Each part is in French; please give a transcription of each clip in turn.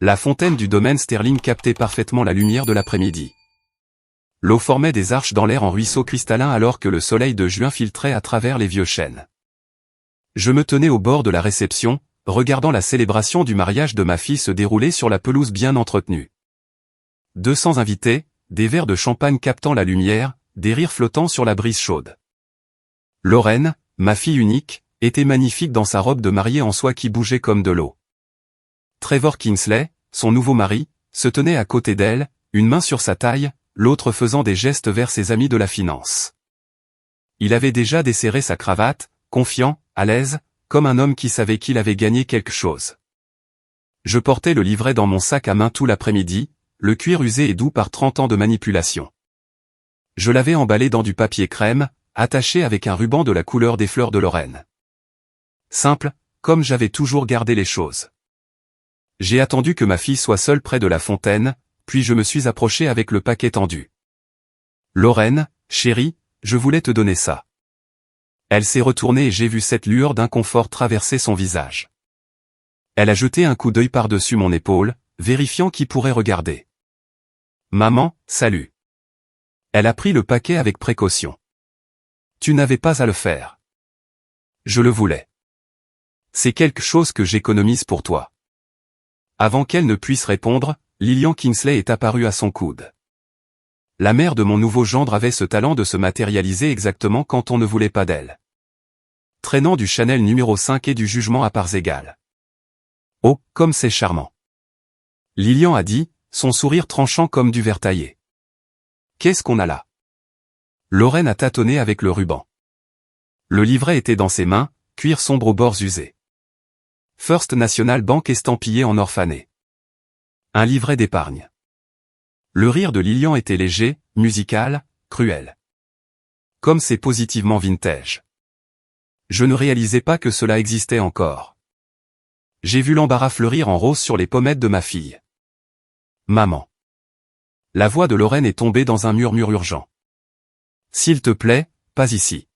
La fontaine du domaine Sterling captait parfaitement la lumière de l'après-midi. L'eau formait des arches dans l'air en ruisseaux cristallins alors que le soleil de juin filtrait à travers les vieux chênes. Je me tenais au bord de la réception, regardant la célébration du mariage de ma fille se dérouler sur la pelouse bien entretenue. 200 invités, des verres de champagne captant la lumière, des rires flottant sur la brise chaude. Lorraine, ma fille unique, était magnifique dans sa robe de mariée en soie qui bougeait comme de l'eau. Trevor Kingsley, son nouveau mari, se tenait à côté d'elle, une main sur sa taille, l'autre faisant des gestes vers ses amis de la finance. Il avait déjà desserré sa cravate, confiant, à l'aise, comme un homme qui savait qu'il avait gagné quelque chose. Je portais le livret dans mon sac à main tout l'après-midi, le cuir usé et doux par 30 ans de manipulation. Je l'avais emballé dans du papier crème, attaché avec un ruban de la couleur des fleurs de Lorraine. Simple, comme j'avais toujours gardé les choses. J'ai attendu que ma fille soit seule près de la fontaine, puis je me suis approché avec le paquet tendu. « Lorraine, chérie, je voulais te donner ça. » Elle s'est retournée et j'ai vu cette lueur d'inconfort traverser son visage. Elle a jeté un coup d'œil par-dessus mon épaule, vérifiant qui pourrait regarder. « Maman, salut. » Elle a pris le paquet avec précaution. « Tu n'avais pas à le faire. »« Je le voulais. C'est quelque chose que j'économise pour toi. » Avant qu'elle ne puisse répondre, Lillian Kingsley est apparue à son coude. La mère de mon nouveau gendre avait ce talent de se matérialiser exactement quand on ne voulait pas d'elle. Traînant du Chanel numéro 5 et du jugement à parts égales. Oh, comme c'est charmant. Lillian a dit, son sourire tranchant comme du verre taillé. Qu'est-ce qu'on a là? Lorraine a tâtonné avec le ruban. Le livret était dans ses mains, cuir sombre aux bords usés. First National Bank estampillé en orphané. Un livret d'épargne. Le rire de Lillian était léger, musical, cruel. Comme c'est positivement vintage. Je ne réalisais pas que cela existait encore. J'ai vu l'embarras fleurir en rose sur les pommettes de ma fille. Maman. La voix de Lorraine est tombée dans un murmure urgent. S'il te plaît, pas ici.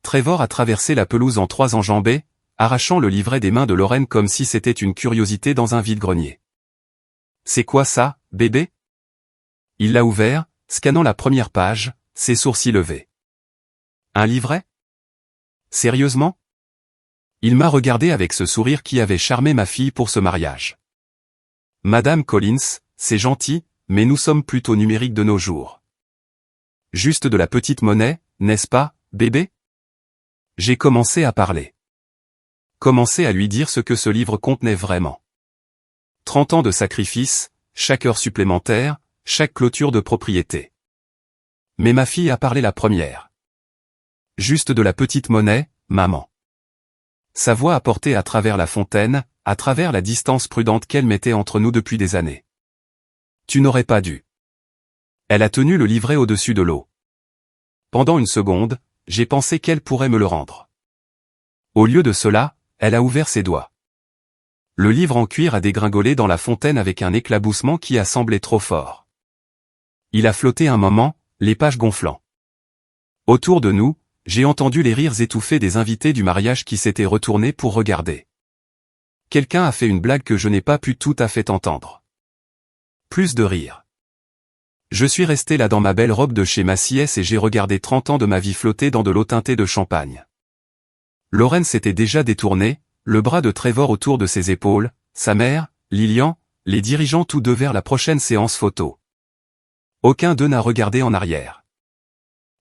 Trevor a traversé la pelouse en 3 enjambées, arrachant le livret des mains de Lorraine comme si c'était une curiosité dans un vide-grenier. C'est quoi ça, bébé? Il l'a ouvert, scannant la première page, ses sourcils levés. Un livret? Sérieusement? Il m'a regardé avec ce sourire qui avait charmé ma fille pour ce mariage. Madame Collins, c'est gentil, mais nous sommes plutôt numériques de nos jours. Juste de la petite monnaie, n'est-ce pas, bébé? J'ai commencé à parler. Commencé à lui dire ce que ce livre contenait vraiment. 30 ans de sacrifice, chaque heure supplémentaire, chaque clôture de propriété. Mais ma fille a parlé la première. Juste de la petite monnaie, maman. Sa voix a porté à travers la fontaine, à travers la distance prudente qu'elle mettait entre nous depuis des années. Tu n'aurais pas dû. Elle a tenu le livret au-dessus de l'eau. Pendant une seconde, j'ai pensé qu'elle pourrait me le rendre. Au lieu de cela, elle a ouvert ses doigts. Le livre en cuir a dégringolé dans la fontaine avec un éclaboussement qui a semblé trop fort. Il a flotté un moment, les pages gonflant. Autour de nous, j'ai entendu les rires étouffés des invités du mariage qui s'étaient retournés pour regarder. Quelqu'un a fait une blague que je n'ai pas pu tout à fait entendre. Plus de rires. Je suis resté là dans ma belle robe de chez Macy's et j'ai regardé 30 ans de ma vie flotter dans de l'eau teintée de champagne. Lorraine s'était déjà détournée, le bras de Trevor autour de ses épaules, sa mère, Lillian, les dirigeant tous deux vers la prochaine séance photo. Aucun d'eux n'a regardé en arrière.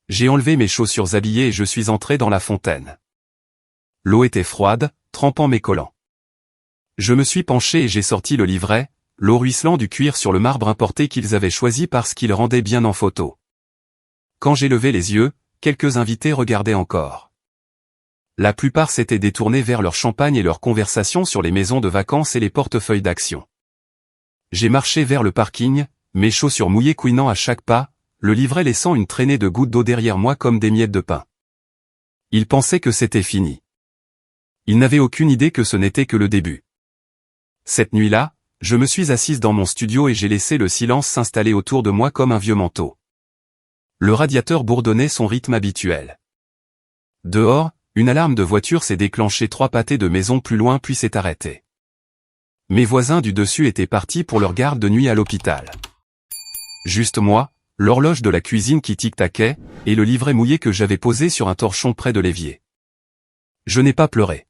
J'ai enlevé mes chaussures habillées et je suis entré dans la fontaine. L'eau était froide, trempant mes collants. Je me suis penché et j'ai sorti le livret, l'eau ruisselant du cuir sur le marbre importé qu'ils avaient choisi parce qu'il rendait bien en photo. Quand j'ai levé les yeux, quelques invités regardaient encore. La plupart s'étaient détournés vers leur champagne et leurs conversations sur les maisons de vacances et les portefeuilles d'actions. J'ai marché vers le parking, mes chaussures mouillées couinant à chaque pas, le livret laissant une traînée de gouttes d'eau derrière moi comme des miettes de pain. Ils pensaient que c'était fini. Ils n'avaient aucune idée que ce n'était que le début. Cette nuit-là, je me suis assise dans mon studio et j'ai laissé le silence s'installer autour de moi comme un vieux manteau. Le radiateur bourdonnait son rythme habituel. Dehors, une alarme de voiture s'est déclenchée 3 pâtés de maison plus loin puis s'est arrêtée. Mes voisins du dessus étaient partis pour leur garde de nuit à l'hôpital. Juste moi, l'horloge de la cuisine qui tic-taquait, et le livret mouillé que j'avais posé sur un torchon près de l'évier. Je n'ai pas pleuré.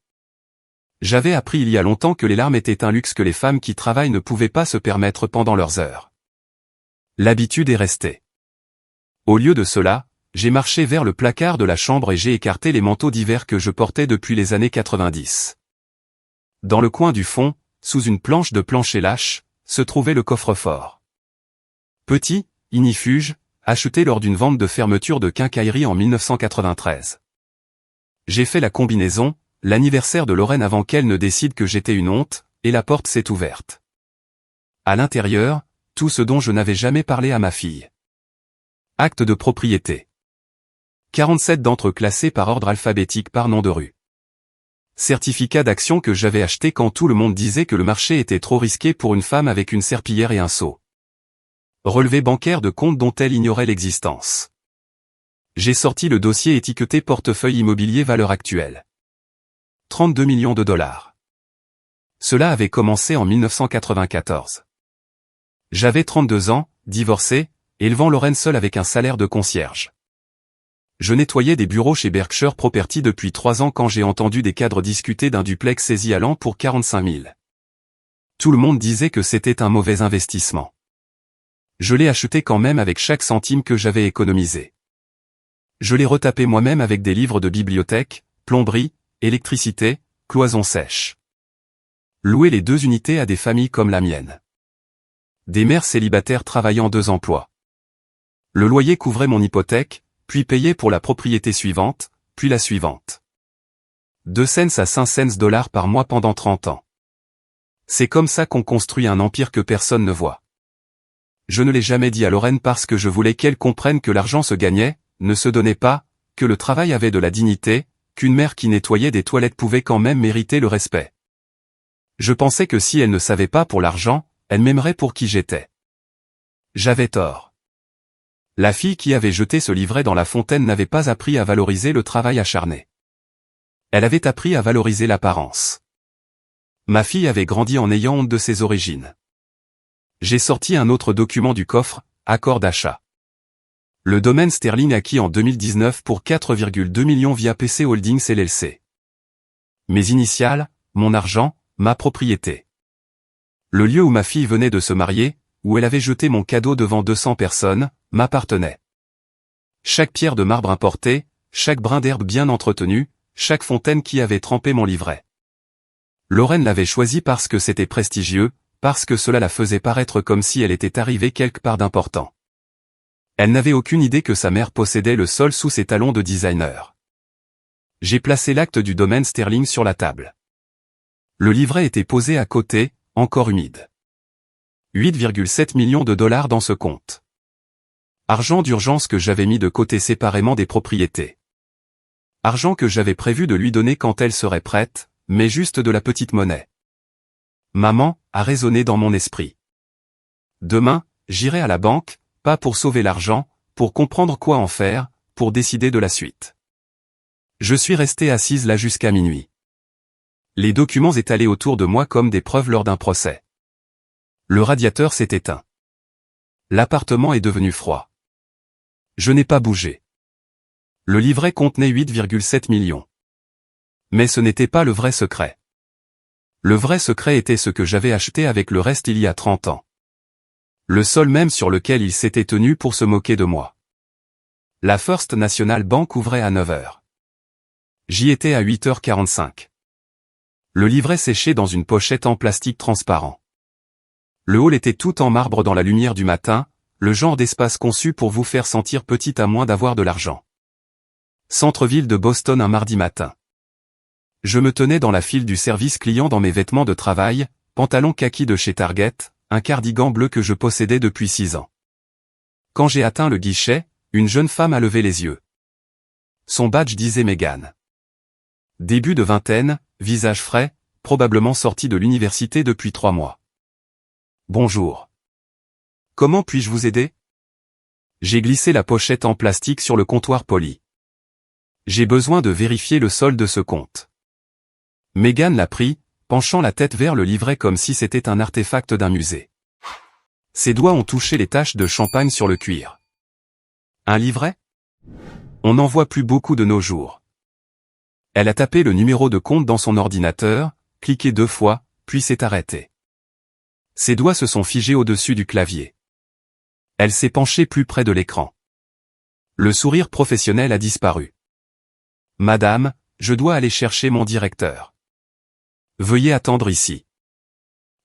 J'avais appris il y a longtemps que les larmes étaient un luxe que les femmes qui travaillent ne pouvaient pas se permettre pendant leurs heures. L'habitude est restée. Au lieu de cela, j'ai marché vers le placard de la chambre et j'ai écarté les manteaux d'hiver que je portais depuis les années 90. Dans le coin du fond, sous une planche de plancher lâche, se trouvait le coffre-fort. Petit, ignifuge, acheté lors d'une vente de fermeture de quincaillerie en 1993. J'ai fait la combinaison, l'anniversaire de Lorraine avant qu'elle ne décide que j'étais une honte, et la porte s'est ouverte. À l'intérieur, tout ce dont je n'avais jamais parlé à ma fille. Acte de propriété. 47 d'entre eux classés par ordre alphabétique par nom de rue. Certificat d'action que j'avais acheté quand tout le monde disait que le marché était trop risqué pour une femme avec une serpillière et un seau. Relevé bancaire de compte dont elle ignorait l'existence. J'ai sorti le dossier étiqueté portefeuille immobilier valeur actuelle. 32 millions de dollars. Cela avait commencé en 1994. J'avais 32 ans, divorcé, élevant Lorraine seule avec un salaire de concierge. Je nettoyais des bureaux chez Berkshire Property depuis 3 ans quand j'ai entendu des cadres discuter d'un duplex saisi à l'an pour 45 000. Tout le monde disait que c'était un mauvais investissement. Je l'ai acheté quand même avec chaque centime que j'avais économisé. Je l'ai retapé moi-même avec des livres de bibliothèque, plomberie, électricité, cloison sèche. Louer les 2 unités à des familles comme la mienne. Des mères célibataires travaillant 2 emplois. Le loyer couvrait mon hypothèque, puis payait pour la propriété suivante, puis la suivante. 2 cents à 5 cents dollars par mois pendant 30 ans. C'est comme ça qu'on construit un empire que personne ne voit. Je ne l'ai jamais dit à Lorraine parce que je voulais qu'elle comprenne que l'argent se gagnait, ne se donnait pas, que le travail avait de la dignité, qu'une mère qui nettoyait des toilettes pouvait quand même mériter le respect. Je pensais que si elle ne savait pas pour l'argent, elle m'aimerait pour qui j'étais. J'avais tort. La fille qui avait jeté ce livret dans la fontaine n'avait pas appris à valoriser le travail acharné. Elle avait appris à valoriser l'apparence. Ma fille avait grandi en ayant honte de ses origines. J'ai sorti un autre document du coffre, accord d'achat. Le domaine Sterling acquis en 2019 pour 4,2 millions via PC Holdings LLC. Mes initiales, mon argent, ma propriété. Le lieu où ma fille venait de se marier, où elle avait jeté mon cadeau devant 200 personnes, m'appartenait. Chaque pierre de marbre importée, chaque brin d'herbe bien entretenu, chaque fontaine qui avait trempé mon livret. Lorraine l'avait choisi parce que c'était prestigieux, parce que cela la faisait paraître comme si elle était arrivée quelque part d'important. Elle n'avait aucune idée que sa mère possédait le sol sous ses talons de designer. J'ai placé l'acte du domaine Sterling sur la table. Le livret était posé à côté, encore humide. 8,7 millions de dollars dans ce compte. Argent d'urgence que j'avais mis de côté séparément des propriétés. Argent que j'avais prévu de lui donner quand elle serait prête, mais juste de la petite monnaie. Maman, a résonné dans mon esprit. Demain, j'irai à la banque, pas pour sauver l'argent, pour comprendre quoi en faire, pour décider de la suite. Je suis resté assise là jusqu'à minuit. Les documents étalés autour de moi comme des preuves lors d'un procès. Le radiateur s'est éteint. L'appartement est devenu froid. Je n'ai pas bougé. Le livret contenait 8,7 millions. Mais ce n'était pas le vrai secret. Le vrai secret était ce que j'avais acheté avec le reste il y a 30 ans. Le seul même sur lequel il s'était tenu pour se moquer de moi. La First National Bank ouvrait à 9h. J'y étais à 8h45. Le livret séché dans une pochette en plastique transparent. Le hall était tout en marbre dans la lumière du matin, le genre d'espace conçu pour vous faire sentir petit à moins d'avoir de l'argent. Centre-ville de Boston un mardi matin. Je me tenais dans la file du service client dans mes vêtements de travail, pantalon kaki de chez Target, un cardigan bleu que je possédais depuis 6 ans. Quand j'ai atteint le guichet, une jeune femme a levé les yeux. Son badge disait Megan. Début de vingtaine, visage frais, probablement sorti de l'université depuis 3 mois. Bonjour. Comment puis-je vous aider? J'ai glissé la pochette en plastique sur le comptoir poli. J'ai besoin de vérifier le solde de ce compte. Megan l'a pris, penchant la tête vers le livret comme si c'était un artefact d'un musée. Ses doigts ont touché les taches de champagne sur le cuir. Un livret? On n'en voit plus beaucoup de nos jours. Elle a tapé le numéro de compte dans son ordinateur, cliqué 2 fois, puis s'est arrêtée. Ses doigts se sont figés au-dessus du clavier. Elle s'est penchée plus près de l'écran. Le sourire professionnel a disparu. Madame, je dois aller chercher mon directeur. Veuillez attendre ici.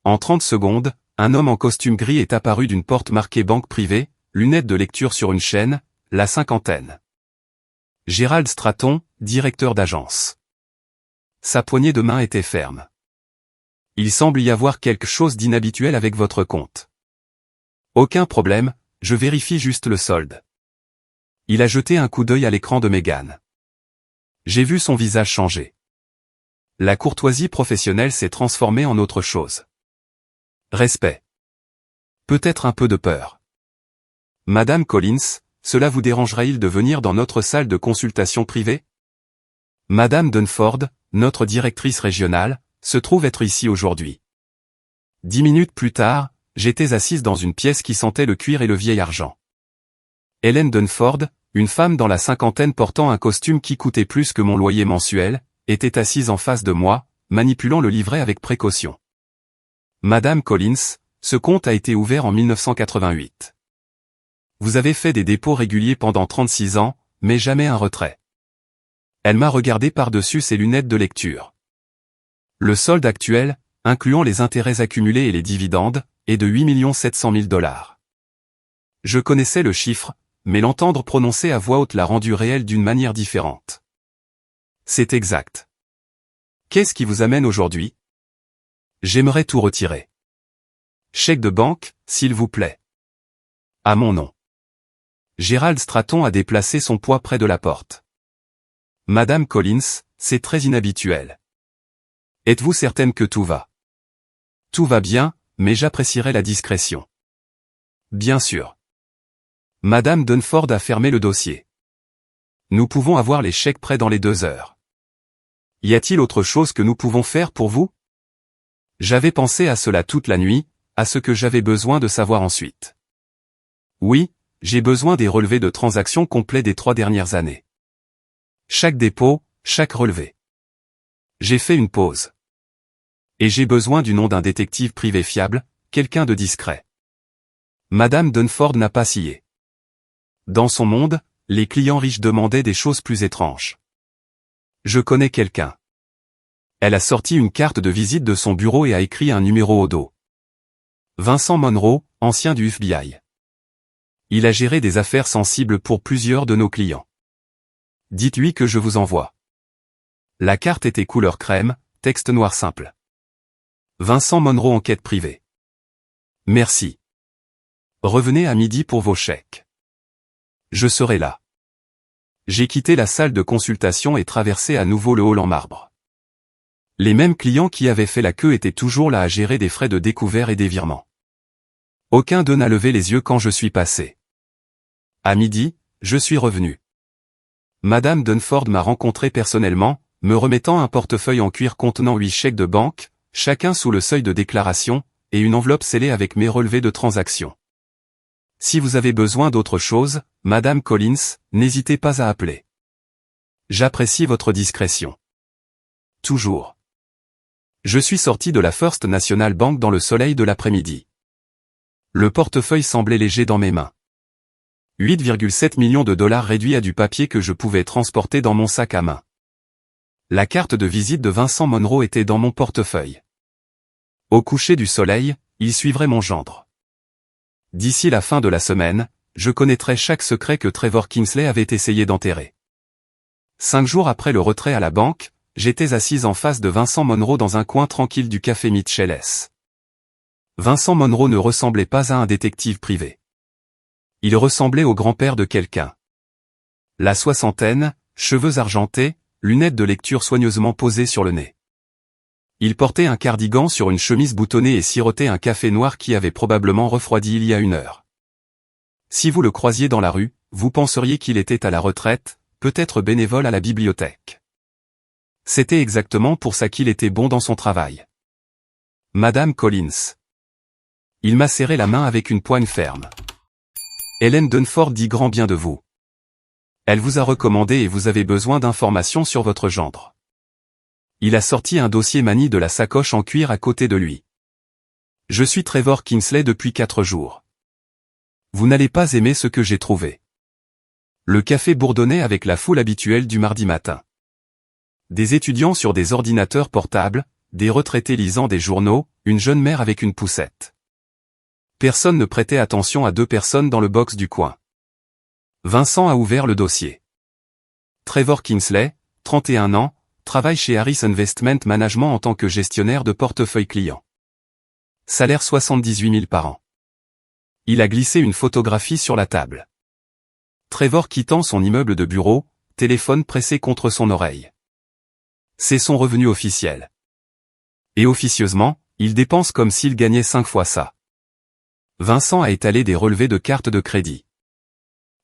En 30 secondes, un homme en costume gris est apparu d'une porte marquée banque privée, lunettes de lecture sur une chaîne, la cinquantaine. Gérald Stratton, directeur d'agence. Sa poignée de main était ferme. Il semble y avoir quelque chose d'inhabituel avec votre compte. Aucun problème, je vérifie juste le solde. Il a jeté un coup d'œil à l'écran de Megan. J'ai vu son visage changer. La courtoisie professionnelle s'est transformée en autre chose. Respect. Peut-être un peu de peur. Madame Collins, cela vous dérangerait-il de venir dans notre salle de consultation privée? Madame Dunford, notre directrice régionale, se trouve être ici aujourd'hui. 10 minutes plus tard, j'étais assise dans une pièce qui sentait le cuir et le vieil argent. Hélène Dunford, une femme dans la cinquantaine portant un costume qui coûtait plus que mon loyer mensuel, était assise en face de moi, manipulant le livret avec précaution. Madame Collins, ce compte a été ouvert en 1988. Vous avez fait des dépôts réguliers pendant 36 ans, mais jamais un retrait. Elle m'a regardé par-dessus ses lunettes de lecture. Le solde actuel, incluant les intérêts accumulés et les dividendes, est de 8 700 000 $. Je connaissais le chiffre, mais l'entendre prononcer à voix haute l'a rendu réel d'une manière différente. C'est exact. Qu'est-ce qui vous amène aujourd'hui? J'aimerais tout retirer. Chèque de banque, s'il vous plaît. À mon nom. Gérald Stratton a déplacé son poids près de la porte. Madame Collins, c'est très inhabituel. Êtes-vous certaine que tout va? Tout va bien, mais j'apprécierais la discrétion. Bien sûr. Madame Dunford a fermé le dossier. Nous pouvons avoir les chèques prêts dans les 2 heures. Y a-t-il autre chose que nous pouvons faire pour vous? J'avais pensé à cela toute la nuit, à ce que j'avais besoin de savoir ensuite. Oui, j'ai besoin des relevés de transactions complets des 3 dernières années. Chaque dépôt, chaque relevé. J'ai fait une pause. Et j'ai besoin du nom d'un détective privé fiable, quelqu'un de discret. Madame Dunford n'a pas scié. Dans son monde, les clients riches demandaient des choses plus étranges. Je connais quelqu'un. Elle a sorti une carte de visite de son bureau et a écrit un numéro au dos. Vincent Monroe, ancien du FBI. Il a géré des affaires sensibles pour plusieurs de nos clients. Dites-lui que je vous envoie. La carte était couleur crème, texte noir simple. Vincent Monroe, enquête privée. Merci. Revenez à midi pour vos chèques. Je serai là. J'ai quitté la salle de consultation et traversé à nouveau le hall en marbre. Les mêmes clients qui avaient fait la queue étaient toujours là à gérer des frais de découvert et des virements. Aucun d'eux n'a levé les yeux quand je suis passé. À midi, je suis revenu. Madame Dunford m'a rencontré personnellement, me remettant un portefeuille en cuir contenant 8 chèques de banque, chacun sous le seuil de déclaration, et une enveloppe scellée avec mes relevés de transactions. Si vous avez besoin d'autre chose, Madame Collins, n'hésitez pas à appeler. J'apprécie votre discrétion. Toujours. Je suis sorti de la First National Bank dans le soleil de l'après-midi. Le portefeuille semblait léger dans mes mains. 8,7 millions de $ réduits à du papier que je pouvais transporter dans mon sac à main. La carte de visite de Vincent Monroe était dans mon portefeuille. Au coucher du soleil, il suivrait mon gendre. D'ici la fin de la semaine, je connaîtrai chaque secret que Trevor Kingsley avait essayé d'enterrer. 5 jours après le retrait à la banque, j'étais assise en face de Vincent Monroe dans un coin tranquille du café Mitchell S. Vincent Monroe ne ressemblait pas à un détective privé. Il ressemblait au grand-père de quelqu'un. La soixantaine, cheveux argentés, lunettes de lecture soigneusement posées sur le nez. Il portait un cardigan sur une chemise boutonnée et sirotait un café noir qui avait probablement refroidi il y a 1 heure. Si vous le croisiez dans la rue, vous penseriez qu'il était à la retraite, peut-être bénévole à la bibliothèque. C'était exactement pour ça qu'il était bon dans son travail. Madame Collins. Il m'a serré la main avec une poigne ferme. Hélène Dunford dit grand bien de vous. Elle vous a recommandé et vous avez besoin d'informations sur votre gendre. Il a sorti un dossier manie de la sacoche en cuir à côté de lui. Je suis Trevor Kingsley depuis 4 jours. Vous n'allez pas aimer ce que j'ai trouvé. Le café bourdonnait avec la foule habituelle du mardi matin. Des étudiants sur des ordinateurs portables, des retraités lisant des journaux, une jeune mère avec une poussette. Personne ne prêtait attention à 2 personnes dans le box du coin. Vincent a ouvert le dossier. Trevor Kingsley, 31 ans, travaille chez Harris Investment Management en tant que gestionnaire de portefeuille client. Salaire 78 000 par an. Il a glissé une photographie sur la table. Trevor quittant son immeuble de bureau, téléphone pressé contre son oreille. C'est son revenu officiel. Et officieusement, il dépense comme s'il gagnait 5 fois ça. Vincent a étalé des relevés de cartes de crédit.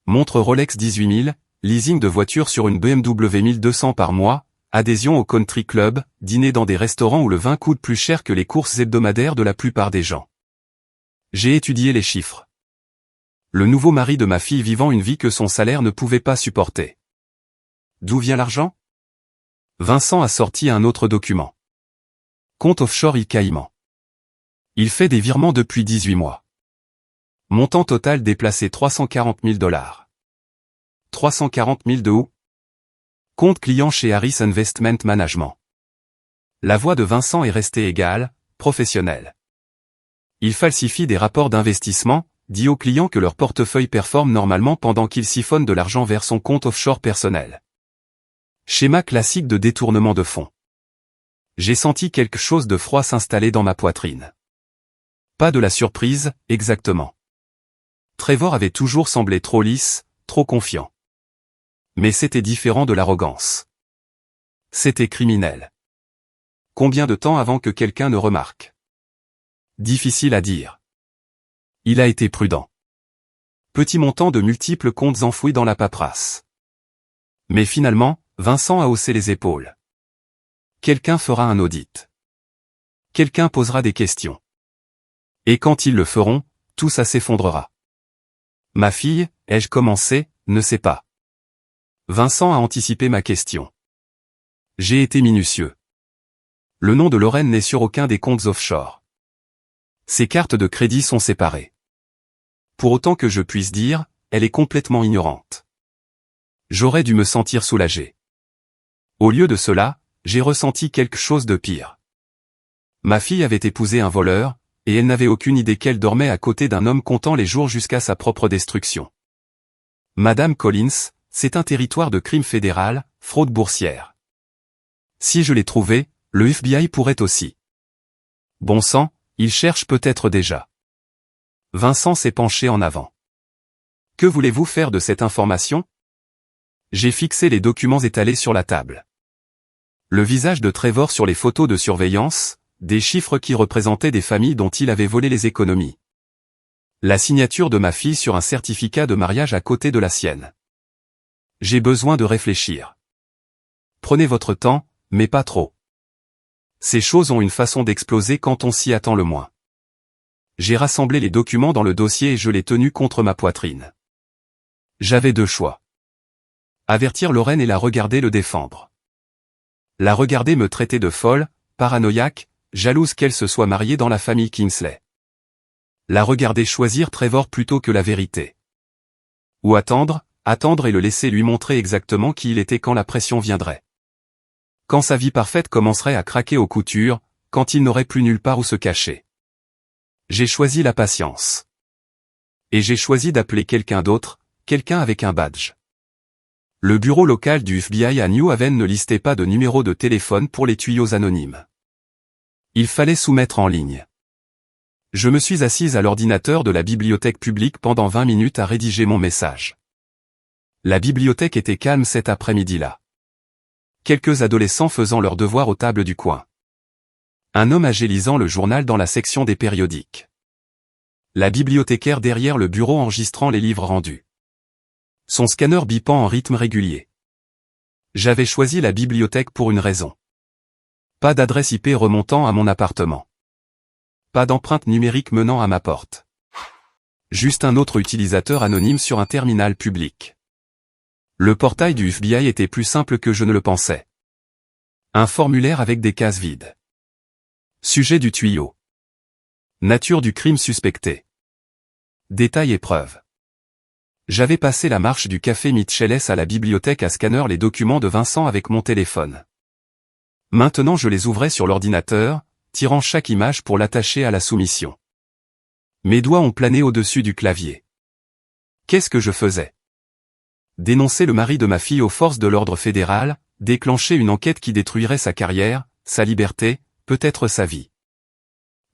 Montre Rolex 18 000, leasing de voiture sur une BMW 1200 par mois, adhésion au country club, dîner dans des restaurants où le vin coûte plus cher que les courses hebdomadaires de la plupart des gens. J'ai étudié les chiffres. Le nouveau mari de ma fille vivant une vie que son salaire ne pouvait pas supporter. D'où vient l'argent? Vincent a sorti un autre document. Compte offshore îles Caïmans. Il fait des virements depuis 18 mois. Montant total déplacé 340 000 $. 340 000 de où? Compte client chez Harris Investment Management. La voix de Vincent est restée égale, professionnelle. Il falsifie des rapports d'investissement, dit aux clients que leur portefeuille performe normalement pendant qu'il siphonne de l'argent vers son compte offshore personnel. Schéma classique de détournement de fonds. J'ai senti quelque chose de froid s'installer dans ma poitrine. Pas de la surprise, exactement. Trevor avait toujours semblé trop lisse, trop confiant. Mais c'était différent de l'arrogance. C'était criminel. Combien de temps avant que quelqu'un ne remarque? Difficile à dire. Il a été prudent. Petit montant de multiples comptes enfouis dans la paperasse. Mais finalement, Vincent a haussé les épaules. Quelqu'un fera un audit. Quelqu'un posera des questions. Et quand ils le feront, tout ça s'effondrera. Ma fille, ai-je commencé, ne sait pas. Vincent a anticipé ma question. J'ai été minutieux. Le nom de Lorraine n'est sur aucun des comptes offshore. Ses cartes de crédit sont séparées. Pour autant que je puisse dire, elle est complètement ignorante. J'aurais dû me sentir soulagé. Au lieu de cela, j'ai ressenti quelque chose de pire. Ma fille avait épousé un voleur, et elle n'avait aucune idée qu'elle dormait à côté d'un homme comptant les jours jusqu'à sa propre destruction. Madame Collins, c'est un territoire de crime fédéral, fraude boursière. Si je l'ai trouvé, le FBI pourrait aussi. Bon sang, il cherche peut-être déjà. Vincent s'est penché en avant. Que voulez-vous faire de cette information? J'ai fixé les documents étalés sur la table. Le visage de Trevor sur les photos de surveillance, des chiffres qui représentaient des familles dont il avait volé les économies. La signature de ma fille sur un certificat de mariage à côté de la sienne. J'ai besoin de réfléchir. Prenez votre temps, mais pas trop. Ces choses ont une façon d'exploser quand on s'y attend le moins. J'ai rassemblé les documents dans le dossier et je l'ai tenu contre ma poitrine. J'avais 2 choix. Avertir Lorraine et la regarder le défendre. La regarder me traiter de folle, paranoïaque, jalouse qu'elle se soit mariée dans la famille Kingsley. La regarder choisir Trevor plutôt que la vérité. Ou attendre et le laisser lui montrer exactement qui il était quand la pression viendrait. Quand sa vie parfaite commencerait à craquer aux coutures, quand il n'aurait plus nulle part où se cacher. J'ai choisi la patience. Et j'ai choisi d'appeler quelqu'un d'autre, quelqu'un avec un badge. Le bureau local du FBI à New Haven ne listait pas de numéro de téléphone pour les tuyaux anonymes. Il fallait soumettre en ligne. Je me suis assise à l'ordinateur de la bibliothèque publique pendant 20 minutes à rédiger mon message. La bibliothèque était calme cet après-midi-là. Quelques adolescents faisant leurs devoirs aux tables du coin. Un homme âgé lisant le journal dans la section des périodiques. La bibliothécaire derrière le bureau enregistrant les livres rendus. Son scanner bipant en rythme régulier. J'avais choisi la bibliothèque pour une raison. Pas d'adresse IP remontant à mon appartement. pas d'empreinte numérique menant à ma porte. Juste un autre utilisateur anonyme sur un terminal public. Le portail du FBI était plus simple que je ne le pensais. Un formulaire avec des cases vides. Sujet du tuyau. Nature du crime suspecté. Détails et preuves. J'avais passé la marche du café Mitchell à la bibliothèque à scanner les documents de Vincent avec mon téléphone. Maintenant je les ouvrais sur l'ordinateur, tirant chaque image pour l'attacher à la soumission. Mes doigts ont plané au-dessus du clavier. Qu'est-ce que je faisais? Dénoncer le mari de ma fille aux forces de l'ordre fédéral, déclencher une enquête qui détruirait sa carrière, sa liberté, peut-être sa vie.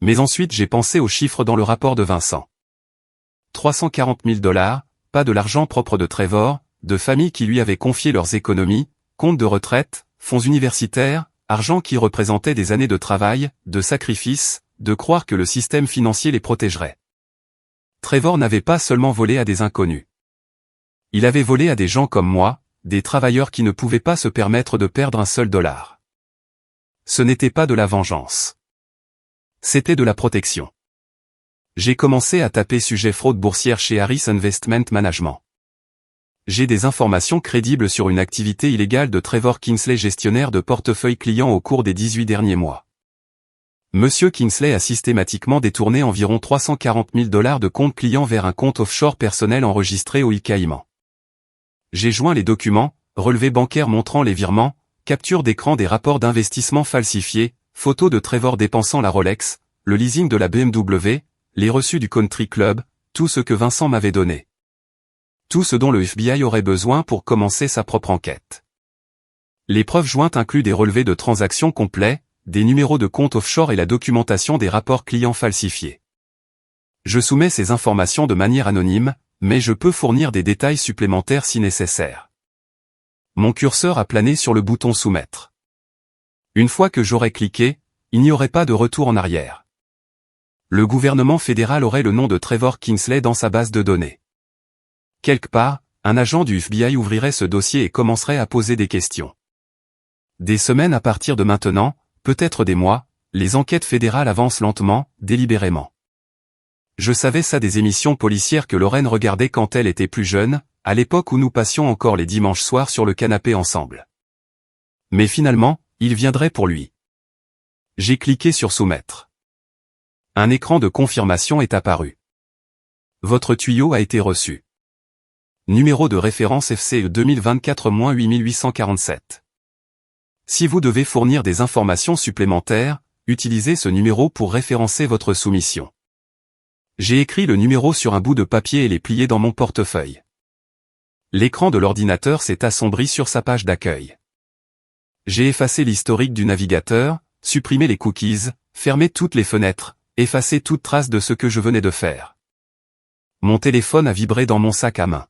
Mais ensuite j'ai pensé aux chiffres dans le rapport de Vincent. 340 000 $, pas de l'argent propre de Trevor, de familles qui lui avaient confié leurs économies, comptes de retraite, fonds universitaires, argent qui représentait des années de travail, de sacrifices, de croire que le système financier les protégerait. Trevor n'avait pas seulement volé à des inconnus. Il avait volé à des gens comme moi, des travailleurs qui ne pouvaient pas se permettre de perdre un seul dollar. Ce n'était pas de la vengeance. C'était de la protection. J'ai commencé à taper sujet fraude boursière chez Harris Investment Management. J'ai des informations crédibles sur une activité illégale de Trevor Kingsley, gestionnaire de portefeuille client au cours des 18 derniers mois. Monsieur Kingsley a systématiquement détourné environ 340 000 $ de compte client vers un compte offshore personnel enregistré aux îles Caïmans. J'ai joint les documents, relevés bancaires montrant les virements, capture d'écran des rapports d'investissement falsifiés, photos de Trevor dépensant la Rolex, le leasing de la BMW, les reçus du Country Club, tout ce que Vincent m'avait donné. Tout ce dont le FBI aurait besoin pour commencer sa propre enquête. Les preuves jointes incluent des relevés de transactions complets, des numéros de compte offshore et la documentation des rapports clients falsifiés. Je soumets ces informations de manière anonyme, mais je peux fournir des détails supplémentaires si nécessaire. Mon curseur a plané sur le bouton soumettre. Une fois que j'aurais cliqué, il n'y aurait pas de retour en arrière. Le gouvernement fédéral aurait le nom de Trevor Kingsley dans sa base de données. Quelque part, un agent du FBI ouvrirait ce dossier et commencerait à poser des questions. Des semaines à partir de maintenant, peut-être des mois, les enquêtes fédérales avancent lentement, délibérément. Je savais ça des émissions policières que Lorraine regardait quand elle était plus jeune, à l'époque où nous passions encore les dimanches soirs sur le canapé ensemble. Mais finalement, il viendrait pour lui. J'ai cliqué sur soumettre. Un écran de confirmation est apparu. Votre tuyau a été reçu. Numéro de référence FCE 2024-8847. Si vous devez fournir des informations supplémentaires, utilisez ce numéro pour référencer votre soumission. J'ai écrit le numéro sur un bout de papier et l'ai plié dans mon portefeuille. L'écran de l'ordinateur s'est assombri sur sa page d'accueil. J'ai effacé l'historique du navigateur, supprimé les cookies, fermé toutes les fenêtres, effacé toute trace de ce que je venais de faire. Mon téléphone a vibré dans mon sac à main.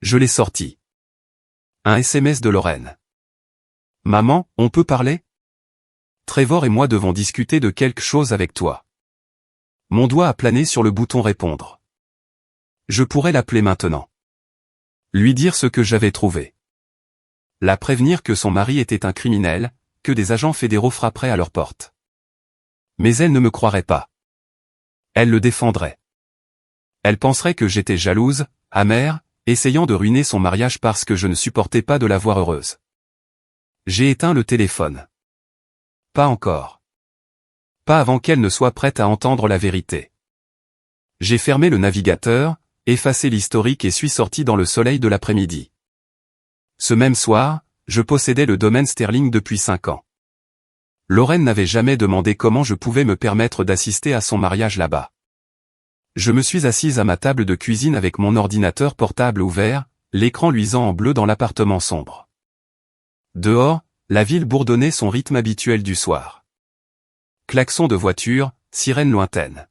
Je l'ai sorti. Un SMS de Lorraine. Maman, on peut parler? Trevor et moi devons discuter de quelque chose avec toi. Mon doigt a plané sur le bouton répondre. Je pourrais l'appeler maintenant. Lui dire ce que j'avais trouvé. La prévenir que son mari était un criminel, que des agents fédéraux frapperaient à leur porte. Mais elle ne me croirait pas. Elle le défendrait. Elle penserait que j'étais jalouse, amère, essayant de ruiner son mariage parce que je ne supportais pas de la voir heureuse. J'ai éteint le téléphone. Pas encore. Pas avant qu'elle ne soit prête à entendre la vérité. J'ai fermé le navigateur, effacé l'historique et suis sorti dans le soleil de l'après-midi. Ce même soir, je possédais le domaine Sterling depuis 5 ans. Lorraine n'avait jamais demandé comment je pouvais me permettre d'assister à son mariage là-bas. Je me suis assise à ma table de cuisine avec mon ordinateur portable ouvert, l'écran luisant en bleu dans l'appartement sombre. Dehors, la ville bourdonnait son rythme habituel du soir. Klaxons de voiture, sirènes lointaines.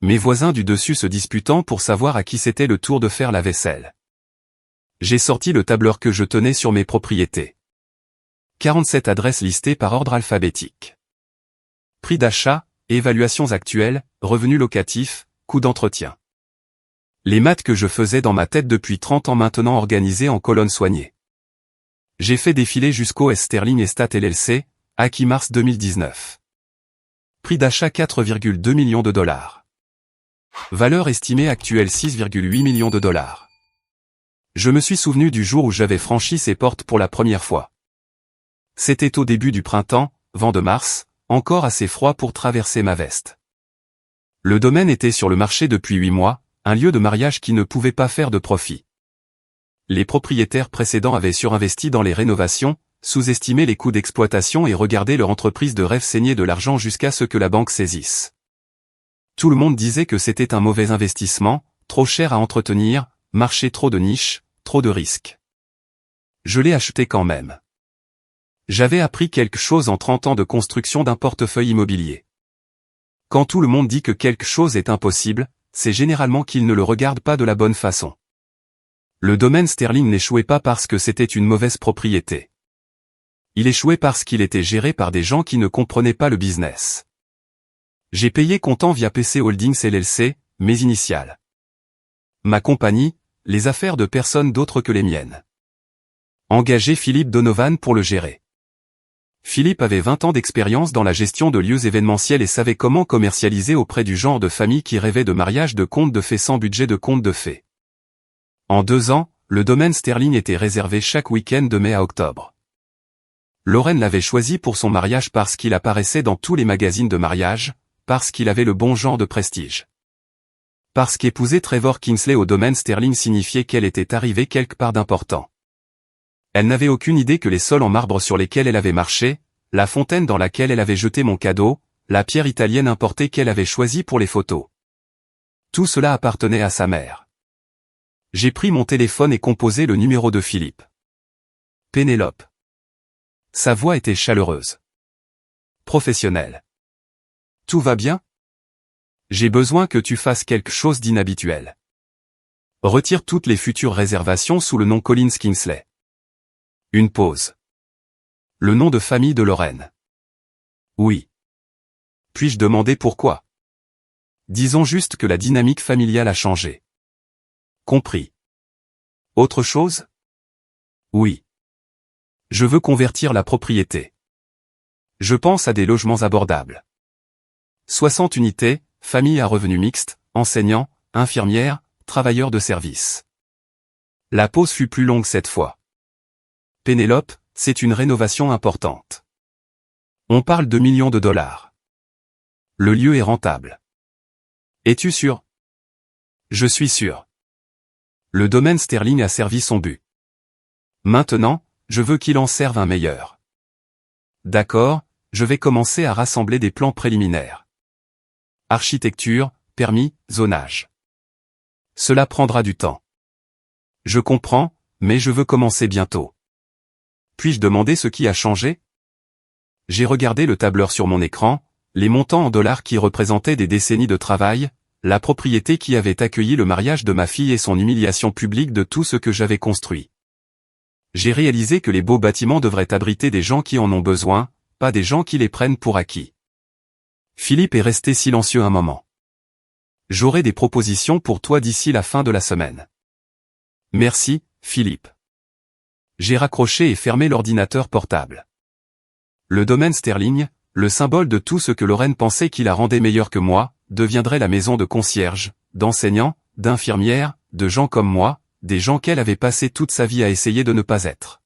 Mes voisins du dessus se disputant pour savoir à qui c'était le tour de faire la vaisselle. J'ai sorti le tableur que je tenais sur mes propriétés. 47 adresses listées par ordre alphabétique. Prix d'achat, évaluations actuelles, revenus locatifs, coûts d'entretien. Les maths que je faisais dans ma tête depuis 30 ans maintenant organisées en colonnes soignées. J'ai fait défiler jusqu'au Sterling Estate LLC, acquis mars 2019. Prix d'achat 4,2 millions de dollars. Valeur estimée actuelle 6,8 millions de dollars. Je me suis souvenu du jour où j'avais franchi ces portes pour la première fois. C'était au début du printemps, vent de mars, encore assez froid pour traverser ma veste. Le domaine était sur le marché depuis 8 mois, un lieu de mariage qui ne pouvait pas faire de profit. Les propriétaires précédents avaient surinvesti dans les rénovations, sous-estimé les coûts d'exploitation et regardé leur entreprise de rêve saigner de l'argent jusqu'à ce que la banque saisisse. Tout le monde disait que c'était un mauvais investissement, trop cher à entretenir, marché trop de niches, trop de risques. Je l'ai acheté quand même. J'avais appris quelque chose en 30 ans de construction d'un portefeuille immobilier. Quand tout le monde dit que quelque chose est impossible, c'est généralement qu'il ne le regarde pas de la bonne façon. Le domaine Sterling n'échouait pas parce que c'était une mauvaise propriété. Il échouait parce qu'il était géré par des gens qui ne comprenaient pas le business. J'ai payé comptant via PC Holdings LLC, mes initiales. Ma compagnie, les affaires de personne d'autre que les miennes. Engagé Philippe Donovan pour le gérer. Philippe avait 20 ans d'expérience dans la gestion de lieux événementiels et savait comment commercialiser auprès du genre de famille qui rêvait de mariage de contes de fées sans budget de contes de fées. En 2 ans, le domaine Sterling était réservé chaque week-end de mai à octobre. Lorraine l'avait choisi pour son mariage parce qu'il apparaissait dans tous les magazines de mariage, parce qu'il avait le bon genre de prestige. Parce qu'épouser Trevor Kingsley au domaine Sterling signifiait qu'elle était arrivée quelque part d'important. Elle n'avait aucune idée que les sols en marbre sur lesquels elle avait marché, la fontaine dans laquelle elle avait jeté mon cadeau, la pierre italienne importée qu'elle avait choisie pour les photos. Tout cela appartenait à sa mère. J'ai pris mon téléphone et composé le numéro de Philippe. Pénélope. Sa voix était chaleureuse. Professionnelle. Tout va bien? J'ai besoin que tu fasses quelque chose d'inhabituel. Retire toutes les futures réservations sous le nom Collins Kingsley. Une pause. Le nom de famille de Lorraine. Oui. Puis-je demander pourquoi? Disons juste que la dynamique familiale a changé. Compris. Autre chose? Oui. Je veux convertir la propriété. Je pense à des logements abordables. 60 unités, famille à revenus mixtes, enseignants, infirmières, travailleurs de service. La pause fut plus longue cette fois. Pénélope, c'est une rénovation importante. On parle de millions de dollars. Le lieu est rentable. Es-tu sûr? Je suis sûr. Le domaine Sterling a servi son but. Maintenant, je veux qu'il en serve un meilleur. D'accord, je vais commencer à rassembler des plans préliminaires. Architecture, permis, zonage. Cela prendra du temps. Je comprends, mais je veux commencer bientôt. Puis-je demander ce qui a changé? J'ai regardé le tableur sur mon écran, les montants en dollars qui représentaient des décennies de travail, la propriété qui avait accueilli le mariage de ma fille et son humiliation publique de tout ce que j'avais construit. J'ai réalisé que les beaux bâtiments devraient abriter des gens qui en ont besoin, pas des gens qui les prennent pour acquis. Philippe est resté silencieux un moment. J'aurai des propositions pour toi d'ici la fin de la semaine. Merci, Philippe. J'ai raccroché et fermé l'ordinateur portable. Le domaine Sterling, le symbole de tout ce que Lorraine pensait qui la rendait meilleure que moi, deviendrait la maison de concierges, d'enseignants, d'infirmières, de gens comme moi, des gens qu'elle avait passé toute sa vie à essayer de ne pas être.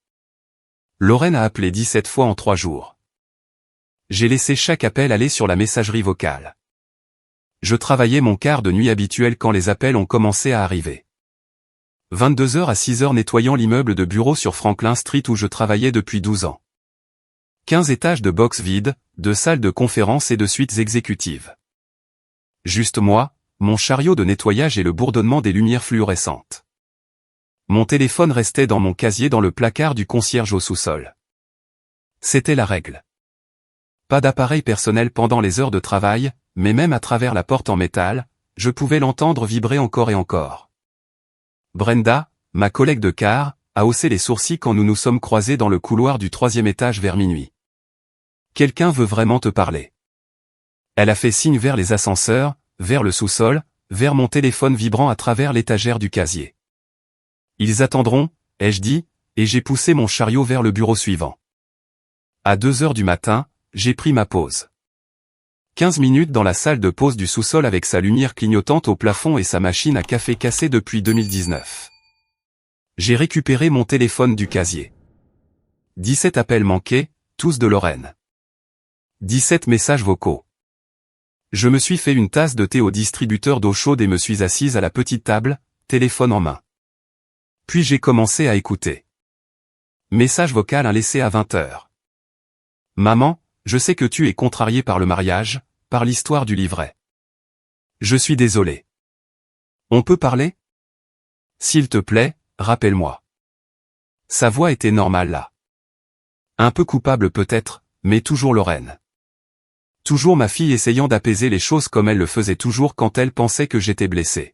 Lorraine a appelé 17 fois en 3 jours. J'ai laissé chaque appel aller sur la messagerie vocale. Je travaillais mon quart de nuit habituel quand les appels ont commencé à arriver. 22h à 6h nettoyant l'immeuble de bureau sur Franklin Street où je travaillais depuis 12 ans. 15 étages de box vides, de salles de conférences et de suites exécutives. Juste moi, mon chariot de nettoyage et le bourdonnement des lumières fluorescentes. Mon téléphone restait dans mon casier dans le placard du concierge au sous-sol. C'était la règle. Pas d'appareil personnel pendant les heures de travail, mais même à travers la porte en métal, je pouvais l'entendre vibrer encore et encore. Brenda, ma collègue de car, a haussé les sourcils quand nous nous sommes croisés dans le couloir du 3e étage vers minuit. Quelqu'un veut vraiment te parler. Elle a fait signe vers les ascenseurs, vers le sous-sol, vers mon téléphone vibrant à travers l'étagère du casier. Ils attendront, ai-je dit, et j'ai poussé mon chariot vers le bureau suivant. À 2h du matin, j'ai pris ma pause. 15 minutes dans la salle de pause du sous-sol avec sa lumière clignotante au plafond et sa machine à café cassée depuis 2019. J'ai récupéré mon téléphone du casier. 17 appels manqués, tous de Lorraine. 17 messages vocaux. Je me suis fait une tasse de thé au distributeur d'eau chaude et me suis assise à la petite table, téléphone en main. Puis j'ai commencé à écouter. Message vocal laissé à 20h. Maman, je sais que tu es contrariée par le mariage, par l'histoire du livret. Je suis désolé. On peut parler? S'il te plaît, rappelle-moi. Sa voix était normale là. Un peu coupable peut-être, mais toujours Lorraine. Toujours ma fille essayant d'apaiser les choses comme elle le faisait toujours quand elle pensait que j'étais blessé.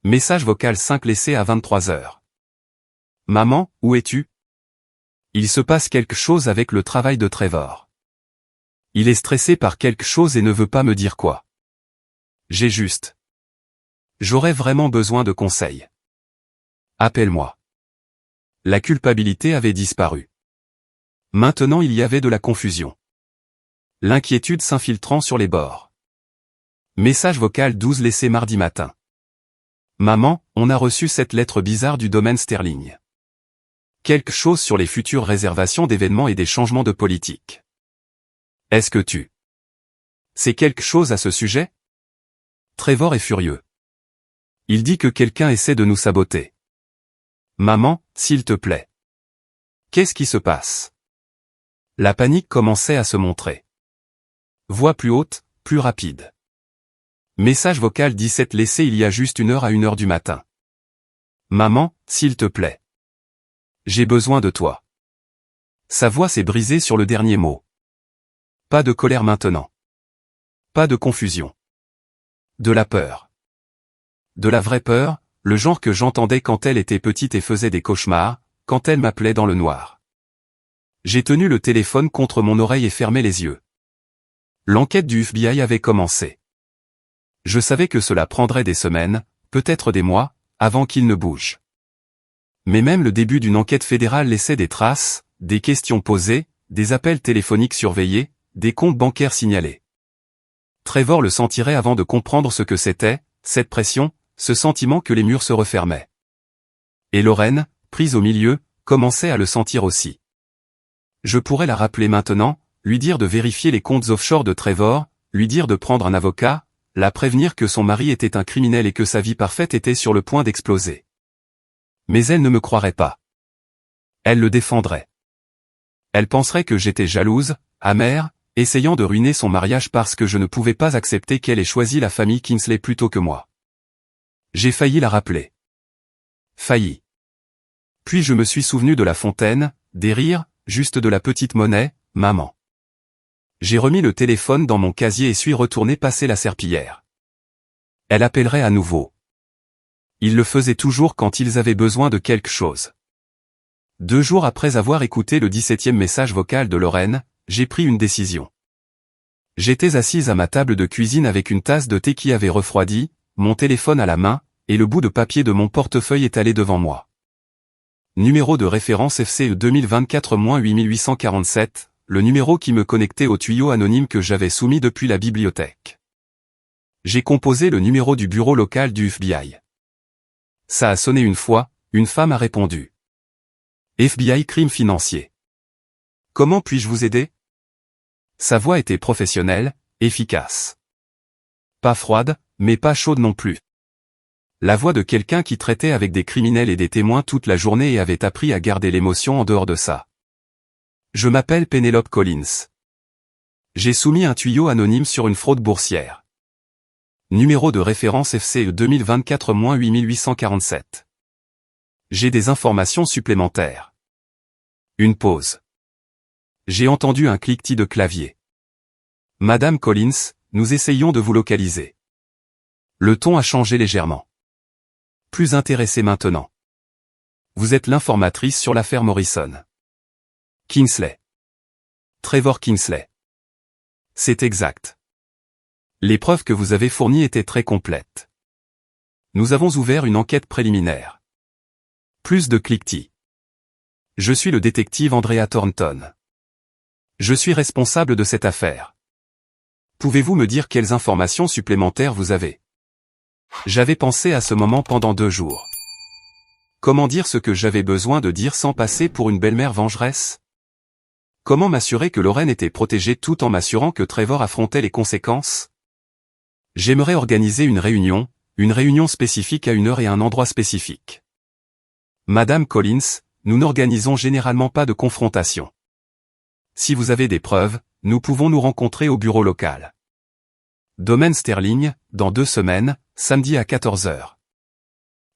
Message vocal 5 laissé à 23h. Maman, où es-tu? Il se passe quelque chose avec le travail de Trevor. Il est stressé par quelque chose et ne veut pas me dire quoi. J'ai juste. J'aurais vraiment besoin de conseils. Appelle-moi. La culpabilité avait disparu. Maintenant il y avait de la confusion. L'inquiétude s'infiltrant sur les bords. Message vocal 12 laissé mardi matin. Maman, on a reçu cette lettre bizarre du domaine Sterling. Quelque chose sur les futures réservations d'événements et des changements de politique. Est-ce que tu sais quelque chose à ce sujet? Trevor est furieux. Il dit que quelqu'un essaie de nous saboter. Maman, s'il te plaît. Qu'est-ce qui se passe? La panique commençait à se montrer. Voix plus haute, plus rapide. Message vocal 17 laissé il y a juste 1h à 1h du matin. Maman, s'il te plaît. J'ai besoin de toi. Sa voix s'est brisée sur le dernier mot. Pas de colère maintenant. Pas de confusion. De la peur. De la vraie peur, le genre que j'entendais quand elle était petite et faisait des cauchemars, quand elle m'appelait dans le noir. J'ai tenu le téléphone contre mon oreille et fermé les yeux. L'enquête du FBI avait commencé. Je savais que cela prendrait des semaines, peut-être des mois, avant qu'il ne bouge. Mais même le début d'une enquête fédérale laissait des traces, des questions posées, des appels téléphoniques surveillés, des comptes bancaires signalés. Trevor le sentirait avant de comprendre ce que c'était, cette pression, ce sentiment que les murs se refermaient. Et Lorraine, prise au milieu, commençait à le sentir aussi. Je pourrais la rappeler maintenant, lui dire de vérifier les comptes offshore de Trevor, lui dire de prendre un avocat, la prévenir que son mari était un criminel et que sa vie parfaite était sur le point d'exploser. Mais elle ne me croirait pas. Elle le défendrait. Elle penserait que j'étais jalouse, amère, essayant de ruiner son mariage parce que je ne pouvais pas accepter qu'elle ait choisi la famille Kingsley plutôt que moi. J'ai failli la rappeler. Failli. Puis je me suis souvenu de la fontaine, des rires, juste de la petite monnaie, maman. J'ai remis le téléphone dans mon casier et suis retourné passer la serpillière. Elle appellerait à nouveau. Ils le faisaient toujours quand ils avaient besoin de quelque chose. 2 jours après avoir écouté le 17e message vocal de Lorraine, j'ai pris une décision. J'étais assise à ma table de cuisine avec une tasse de thé qui avait refroidi, mon téléphone à la main, et le bout de papier de mon portefeuille étalé devant moi. Numéro de référence FCE 2024-8847, le numéro qui me connectait au tuyau anonyme que j'avais soumis depuis la bibliothèque. J'ai composé le numéro du bureau local du FBI. Ça a sonné une fois, une femme a répondu. FBI crime financier. Comment puis-je vous aider? Sa voix était professionnelle, efficace. Pas froide, mais pas chaude non plus. La voix de quelqu'un qui traitait avec des criminels et des témoins toute la journée et avait appris à garder l'émotion en dehors de ça. Je m'appelle Penelope Collins. J'ai soumis un tuyau anonyme sur une fraude boursière. Numéro de référence FCE 2024-8847. J'ai des informations supplémentaires. Une pause. J'ai entendu un cliquetis de clavier. Madame Collins, nous essayons de vous localiser. Le ton a changé légèrement. Plus intéressé maintenant. Vous êtes l'informatrice sur l'affaire Morrison. Kingsley. Trevor Kingsley. C'est exact. Les preuves que vous avez fournies étaient très complètes. Nous avons ouvert une enquête préliminaire. Plus de cliquetis. Je suis le détective Andrea Thornton. Je suis responsable de cette affaire. Pouvez-vous me dire quelles informations supplémentaires vous avez? J'avais pensé à ce moment pendant 2 jours. Comment dire ce que j'avais besoin de dire sans passer pour une belle-mère vengeresse? Comment m'assurer que Lorraine était protégée tout en m'assurant que Trevor affrontait les conséquences? J'aimerais organiser une réunion spécifique à une heure et un endroit spécifique. Madame Collins, nous n'organisons généralement pas de confrontation. Si vous avez des preuves, nous pouvons nous rencontrer au bureau local. Domaine Sterling, dans 2 semaines, samedi à 14 h.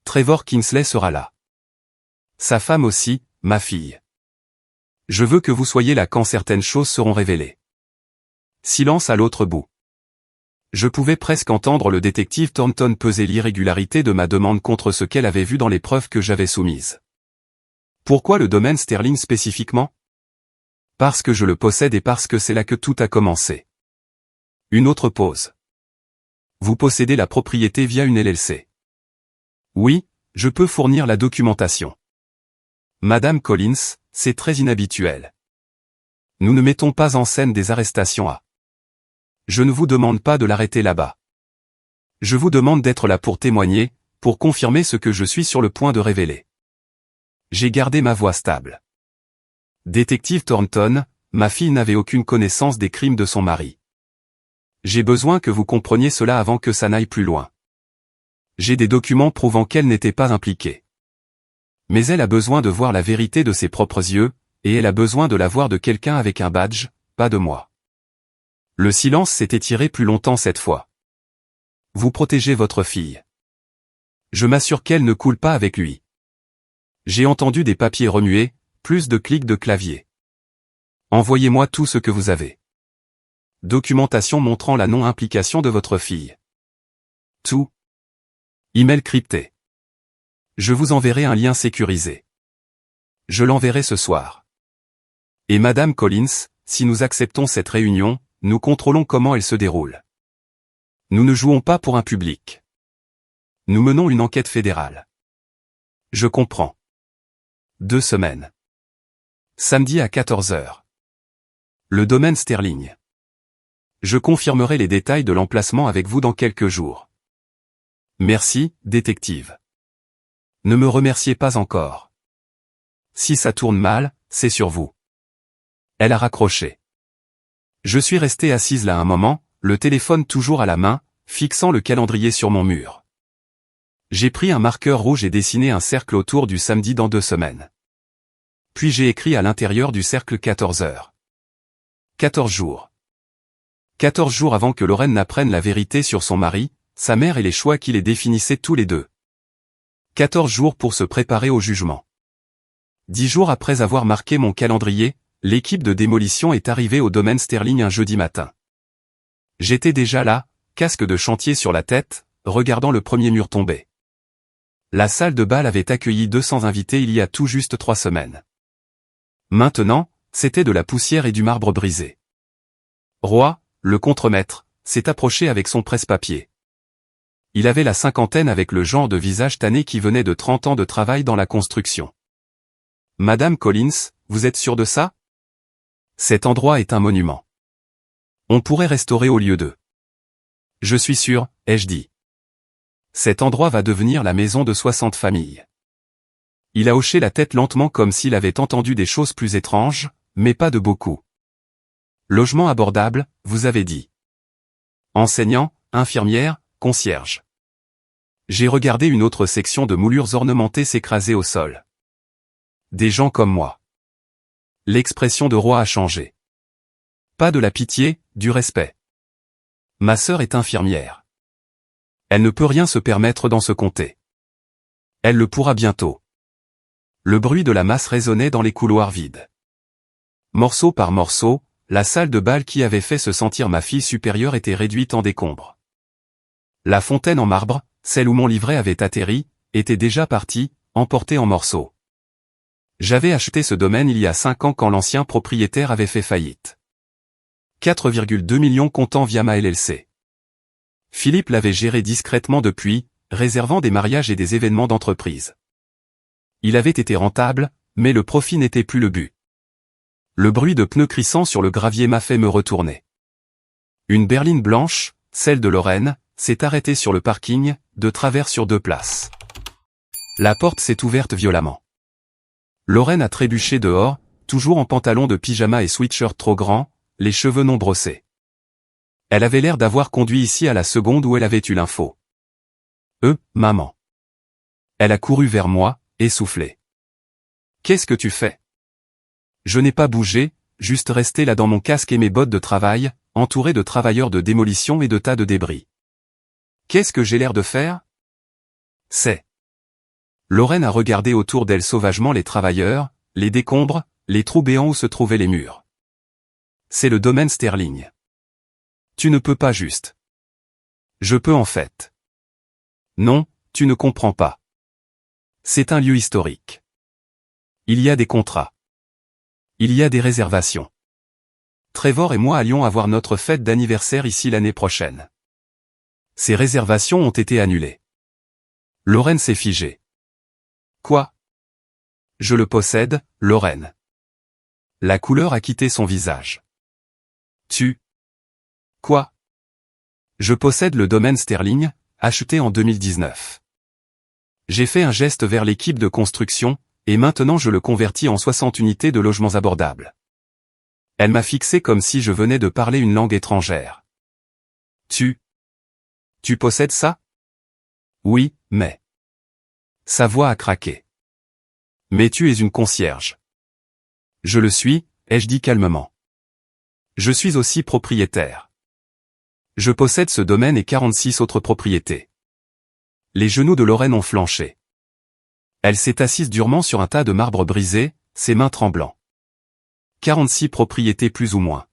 Trevor Kingsley sera là. Sa femme aussi, ma fille. Je veux que vous soyez là quand certaines choses seront révélées. Silence à l'autre bout. Je pouvais presque entendre le détective Thornton peser l'irrégularité de ma demande contre ce qu'elle avait vu dans les preuves que j'avais soumises. Pourquoi le domaine Sterling spécifiquement? Parce que je le possède et parce que c'est là que tout a commencé. Une autre pause. Vous possédez la propriété via une LLC. Oui, je peux fournir la documentation. Madame Collins, c'est très inhabituel. Nous ne mettons pas en scène des arrestations à. Je ne vous demande pas de l'arrêter là-bas. Je vous demande d'être là pour témoigner, pour confirmer ce que je suis sur le point de révéler. J'ai gardé ma voix stable. Détective Thornton, ma fille n'avait aucune connaissance des crimes de son mari. J'ai besoin que vous compreniez cela avant que ça n'aille plus loin. J'ai des documents prouvant qu'elle n'était pas impliquée. Mais elle a besoin de voir la vérité de ses propres yeux, et elle a besoin de la voir de quelqu'un avec un badge, pas de moi. Le silence s'est étiré plus longtemps cette fois. Vous protégez votre fille. Je m'assure qu'elle ne coule pas avec lui. J'ai entendu des papiers remuer, plus de clics de clavier. Envoyez-moi tout ce que vous avez. Documentation montrant la non-implication de votre fille. Tout. Email crypté. Je vous enverrai un lien sécurisé. Je l'enverrai ce soir. Et Madame Collins, si nous acceptons cette réunion, nous contrôlons comment elle se déroule. Nous ne jouons pas pour un public. Nous menons une enquête fédérale. Je comprends. 2 semaines. Samedi à 14 h. Le domaine Sterling. Je confirmerai les détails de l'emplacement avec vous dans quelques jours. Merci, détective. Ne me remerciez pas encore. Si ça tourne mal, c'est sur vous. Elle a raccroché. Je suis resté assise là un moment, le téléphone toujours à la main, fixant le calendrier sur mon mur. J'ai pris un marqueur rouge et dessiné un cercle autour du samedi dans 2 semaines. Puis j'ai écrit à l'intérieur du cercle 14 h. 14 jours. 14 jours avant que Lorraine n'apprenne la vérité sur son mari, sa mère et les choix qui les définissaient tous les deux. 14 jours pour se préparer au jugement. 10 jours après avoir marqué mon calendrier, l'équipe de démolition est arrivée au domaine Sterling un jeudi matin. J'étais déjà là, casque de chantier sur la tête, regardant le premier mur tomber. La salle de bal avait accueilli 200 invités il y a tout juste 3 semaines. Maintenant, c'était de la poussière et du marbre brisé. Roy, le contremaître, s'est approché avec son presse-papier. Il avait la cinquantaine avec le genre de visage tanné qui venait de 30 ans de travail dans la construction. Madame Collins, vous êtes sûre de ça? Cet endroit est un monument. On pourrait restaurer au lieu d'eux. Je suis sûr, ai-je dit. Cet endroit va devenir la maison de 60 familles. Il a hoché la tête lentement comme s'il avait entendu des choses plus étranges, mais pas de beaucoup. Logement abordable, vous avez dit. Enseignants, infirmières, concierges. J'ai regardé une autre section de moulures ornementées s'écraser au sol. Des gens comme moi. L'expression de Roy a changé. Pas de la pitié, du respect. Ma sœur est infirmière. Elle ne peut rien se permettre dans ce comté. Elle le pourra bientôt. Le bruit de la masse résonnait dans les couloirs vides. Morceau par morceau, la salle de bal qui avait fait se sentir ma fille supérieure était réduite en décombres. La fontaine en marbre, celle où mon livret avait atterri, était déjà partie, emportée en morceaux. J'avais acheté ce domaine il y a 5 ans quand l'ancien propriétaire avait fait faillite. 4,2 millions comptant via ma LLC. Philippe l'avait géré discrètement depuis, réservant des mariages et des événements d'entreprise. Il avait été rentable, mais le profit n'était plus le but. Le bruit de pneus crissant sur le gravier m'a fait me retourner. Une berline blanche, celle de Lorraine, s'est arrêtée sur le parking, de travers sur 2 places. La porte s'est ouverte violemment. Lorraine a trébuché dehors, toujours en pantalon de pyjama et sweatshirt trop grand, les cheveux non brossés. Elle avait l'air d'avoir conduit ici à la seconde où elle avait eu l'info. Maman. Elle a couru vers moi, essoufflée. Qu'est-ce que tu fais? Je n'ai pas bougé, juste resté là dans mon casque et mes bottes de travail, entouré de travailleurs de démolition et de tas de débris. Qu'est-ce que j'ai l'air de faire? C'est. Lorraine a regardé autour d'elle sauvagement les travailleurs, les décombres, les trous béants où se trouvaient les murs. C'est le domaine Sterling. Tu ne peux pas juste. Je peux en fait. Non, tu ne comprends pas. C'est un lieu historique. Il y a des contrats. Il y a des réservations. Trevor et moi allions avoir notre fête d'anniversaire ici l'année prochaine. Ces réservations ont été annulées. Lorraine s'est figée. Quoi? Je le possède, Lorraine. La couleur a quitté son visage. Tu? Quoi? Je possède le domaine Sterling, acheté en 2019. J'ai fait un geste vers l'équipe de construction, et maintenant je le convertis en 60 unités de logements abordables. Elle m'a fixé comme si je venais de parler une langue étrangère. Tu possèdes ça? Oui, mais... Sa voix a craqué. Mais tu es une concierge. Je le suis, ai-je dit calmement. Je suis aussi propriétaire. Je possède ce domaine et 46 autres propriétés. Les genoux de Lorraine ont flanché. Elle s'est assise durement sur un tas de marbre brisé, ses mains tremblant. 46 propriétés plus ou moins.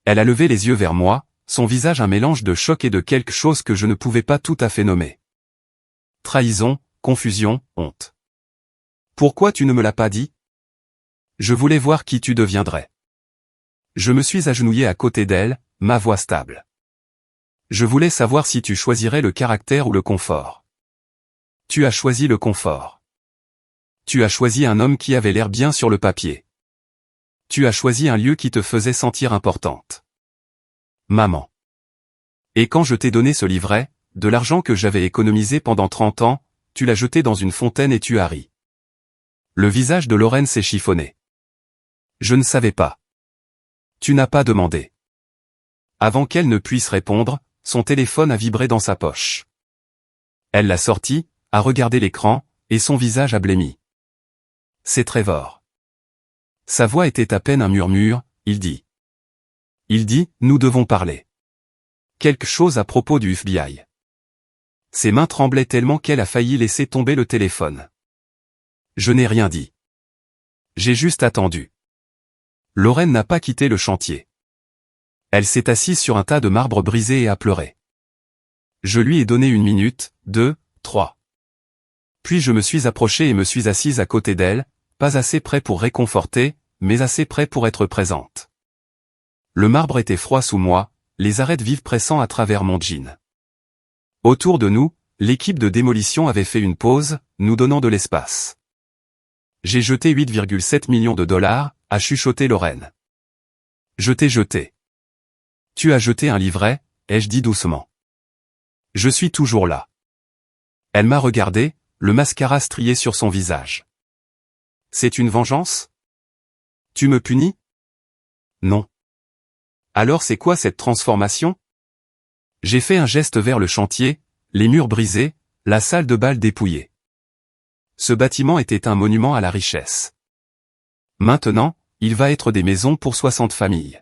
Elle a levé les yeux vers moi, son visage un mélange de choc et de quelque chose que je ne pouvais pas tout à fait nommer. Trahison, confusion, honte. Pourquoi tu ne me l'as pas dit? Je voulais voir qui tu deviendrais. Je me suis agenouillé à côté d'elle, ma voix stable. Je voulais savoir si tu choisirais le caractère ou le confort. Tu as choisi le confort. Tu as choisi un homme qui avait l'air bien sur le papier. Tu as choisi un lieu qui te faisait sentir importante. Maman. Et quand je t'ai donné ce livret, de l'argent que j'avais économisé pendant 30 ans, tu l'as jeté dans une fontaine et tu as ri. Le visage de Lorraine s'est chiffonné. Je ne savais pas. Tu n'as pas demandé. Avant qu'elle ne puisse répondre, son téléphone a vibré dans sa poche. Elle l'a sorti, a regardé l'écran, et son visage a blêmi. C'est Trevor. Sa voix était à peine un murmure, il dit, nous devons parler. Quelque chose à propos du FBI. Ses mains tremblaient tellement qu'elle a failli laisser tomber le téléphone. Je n'ai rien dit. J'ai juste attendu. Lorraine n'a pas quitté le chantier. Elle s'est assise sur un tas de marbre brisé et a pleuré. Je lui ai donné 1 minute, 2, 3. Puis je me suis approché et me suis assise à côté d'elle, pas assez près pour réconforter, mais assez près pour être présente. Le marbre était froid sous moi, les arêtes vives pressant à travers mon jean. Autour de nous, l'équipe de démolition avait fait une pause, nous donnant de l'espace. J'ai jeté 8,7 millions de dollars, a chuchoté Lorraine. Je t'ai jeté. Tu as jeté un livret, ai-je dit doucement. Je suis toujours là. Elle m'a regardé, le mascara strié sur son visage. C'est une vengeance? Tu me punis? Non. Alors c'est quoi cette transformation? J'ai fait un geste vers le chantier, les murs brisés, la salle de bal dépouillée. Ce bâtiment était un monument à la richesse. Maintenant, il va être des maisons pour 60 familles.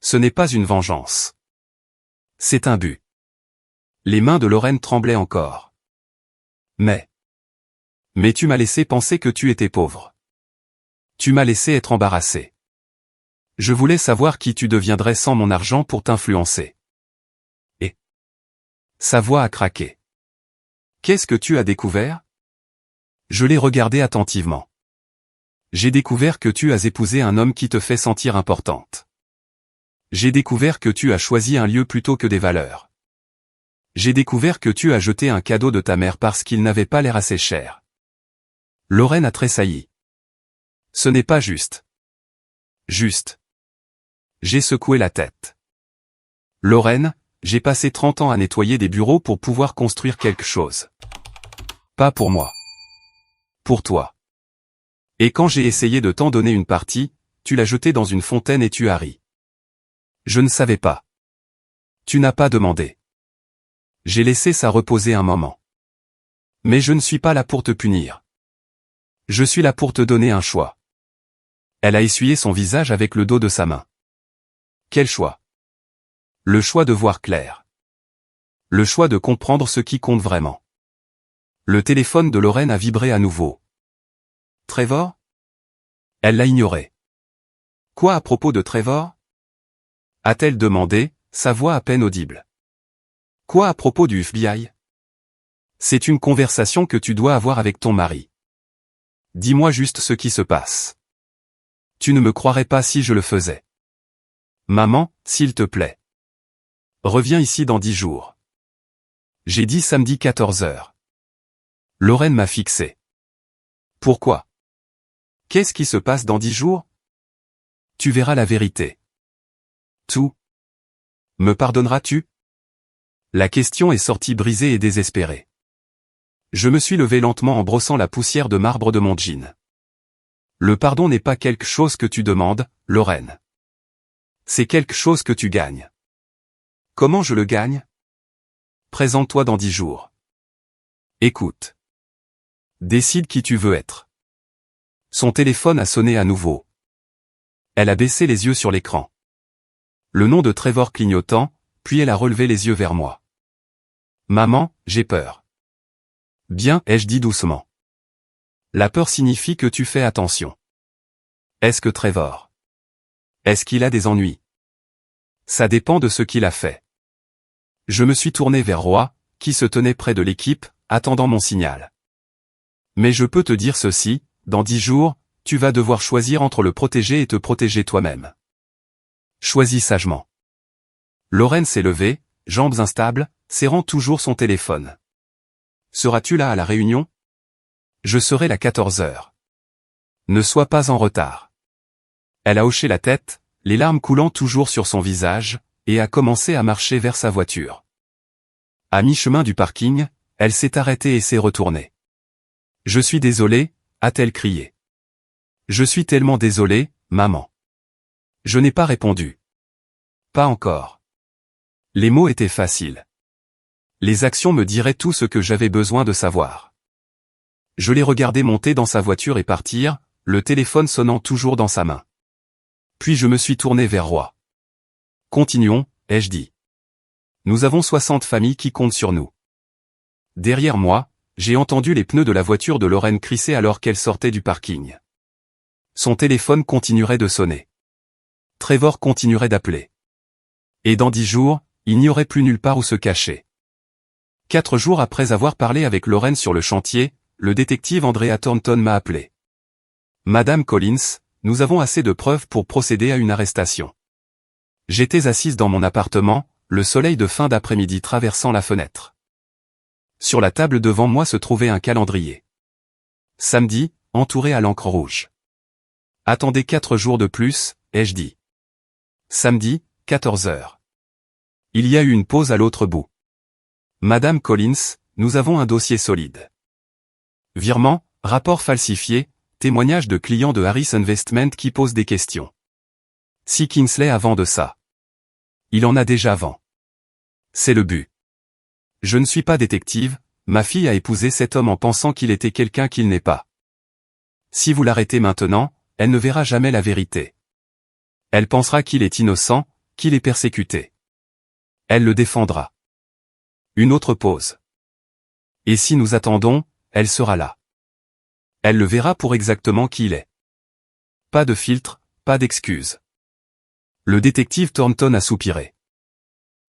Ce n'est pas une vengeance. C'est un but. Les mains de Lorraine tremblaient encore. Mais tu m'as laissé penser que tu étais pauvre. Tu m'as laissé être embarrassé. Je voulais savoir qui tu deviendrais sans mon argent pour t'influencer. Et sa voix a craqué. Qu'est-ce que tu as découvert? Je l'ai regardé attentivement. J'ai découvert que tu as épousé un homme qui te fait sentir importante. J'ai découvert que tu as choisi un lieu plutôt que des valeurs. J'ai découvert que tu as jeté un cadeau de ta mère parce qu'il n'avait pas l'air assez cher. Lorraine a tressailli. Ce n'est pas juste. Juste. J'ai secoué la tête. Lorraine, j'ai passé 30 ans à nettoyer des bureaux pour pouvoir construire quelque chose. Pas pour moi. Pour toi. Et quand j'ai essayé de t'en donner une partie, tu l'as jetée dans une fontaine et tu as ri. Je ne savais pas. Tu n'as pas demandé. J'ai laissé ça reposer un moment. Mais je ne suis pas là pour te punir. Je suis là pour te donner un choix. Elle a essuyé son visage avec le dos de sa main. Quel choix? Le choix de voir clair. Le choix de comprendre ce qui compte vraiment. Le téléphone de Lorraine a vibré à nouveau. Trevor? Elle l'a ignoré. Quoi à propos de Trevor? A-t-elle demandé, sa voix à peine audible. Quoi à propos du FBI? C'est une conversation que tu dois avoir avec ton mari. Dis-moi juste ce qui se passe. Tu ne me croirais pas si je le faisais. Maman, s'il te plaît. Reviens ici dans 10 jours. J'ai dit samedi 14h. Lorraine m'a fixé. Pourquoi? Qu'est-ce qui se passe dans 10 jours? Tu verras la vérité. Tout. Me pardonneras-tu? La question est sortie brisée et désespérée. Je me suis levé lentement en brossant la poussière de marbre de mon jean. Le pardon n'est pas quelque chose que tu demandes, Lorraine. C'est quelque chose que tu gagnes. Comment je le gagne? Présente-toi dans 10 jours. Écoute. Décide qui tu veux être. Son téléphone a sonné à nouveau. Elle a baissé les yeux sur l'écran. Le nom de Trevor clignotant, puis elle a relevé les yeux vers moi. Maman, j'ai peur. Bien, ai-je dit doucement. La peur signifie que tu fais attention. Est-ce que Trevor? Est-ce qu'il a des ennuis? Ça dépend de ce qu'il a fait. Je me suis tourné vers Roy, qui se tenait près de l'équipe, attendant mon signal. Mais je peux te dire ceci, dans 10 jours, tu vas devoir choisir entre le protéger et te protéger toi-même. Choisis sagement. Lorraine s'est levée, jambes instables, serrant toujours son téléphone. Seras-tu là à la réunion? Je serai là à 14h. Ne sois pas en retard. Elle a hoché la tête, les larmes coulant toujours sur son visage, et a commencé à marcher vers sa voiture. À mi-chemin du parking, elle s'est arrêtée et s'est retournée. Je suis désolée, a-t-elle crié. Je suis tellement désolée, maman. Je n'ai pas répondu. Pas encore. Les mots étaient faciles. Les actions me diraient tout ce que j'avais besoin de savoir. Je l'ai regardé monter dans sa voiture et partir, le téléphone sonnant toujours dans sa main. Puis je me suis tourné vers Roy. Continuons, ai-je dit. Nous avons 60 familles qui comptent sur nous. Derrière moi, j'ai entendu les pneus de la voiture de Lorraine crisser alors qu'elle sortait du parking. Son téléphone continuerait de sonner. Trevor continuerait d'appeler. Et dans 10 jours, il n'y aurait plus nulle part où se cacher. 4 jours après avoir parlé avec Lorraine sur le chantier, le détective Andrea Thornton m'a appelé. Madame Collins, nous avons assez de preuves pour procéder à une arrestation. J'étais assise dans mon appartement, le soleil de fin d'après-midi traversant la fenêtre. Sur la table devant moi se trouvait un calendrier. Samedi, entouré à l'encre rouge. Attendez 4 jours de plus, ai-je dit. Samedi, 14h. Il y a eu une pause à l'autre bout. Madame Collins, nous avons un dossier solide. Virement, rapport falsifié, témoignage de clients de Harris Investment qui posent des questions. Si Kingsley a vent de ça. Il en a déjà vent. C'est le but. Je ne suis pas détective, ma fille a épousé cet homme en pensant qu'il était quelqu'un qu'il n'est pas. Si vous l'arrêtez maintenant, elle ne verra jamais la vérité. Elle pensera qu'il est innocent, qu'il est persécuté. Elle le défendra. Une autre pause. Et si nous attendons, elle sera là. Elle le verra pour exactement qui il est. Pas de filtre, pas d'excuses. Le détective Thornton a soupiré.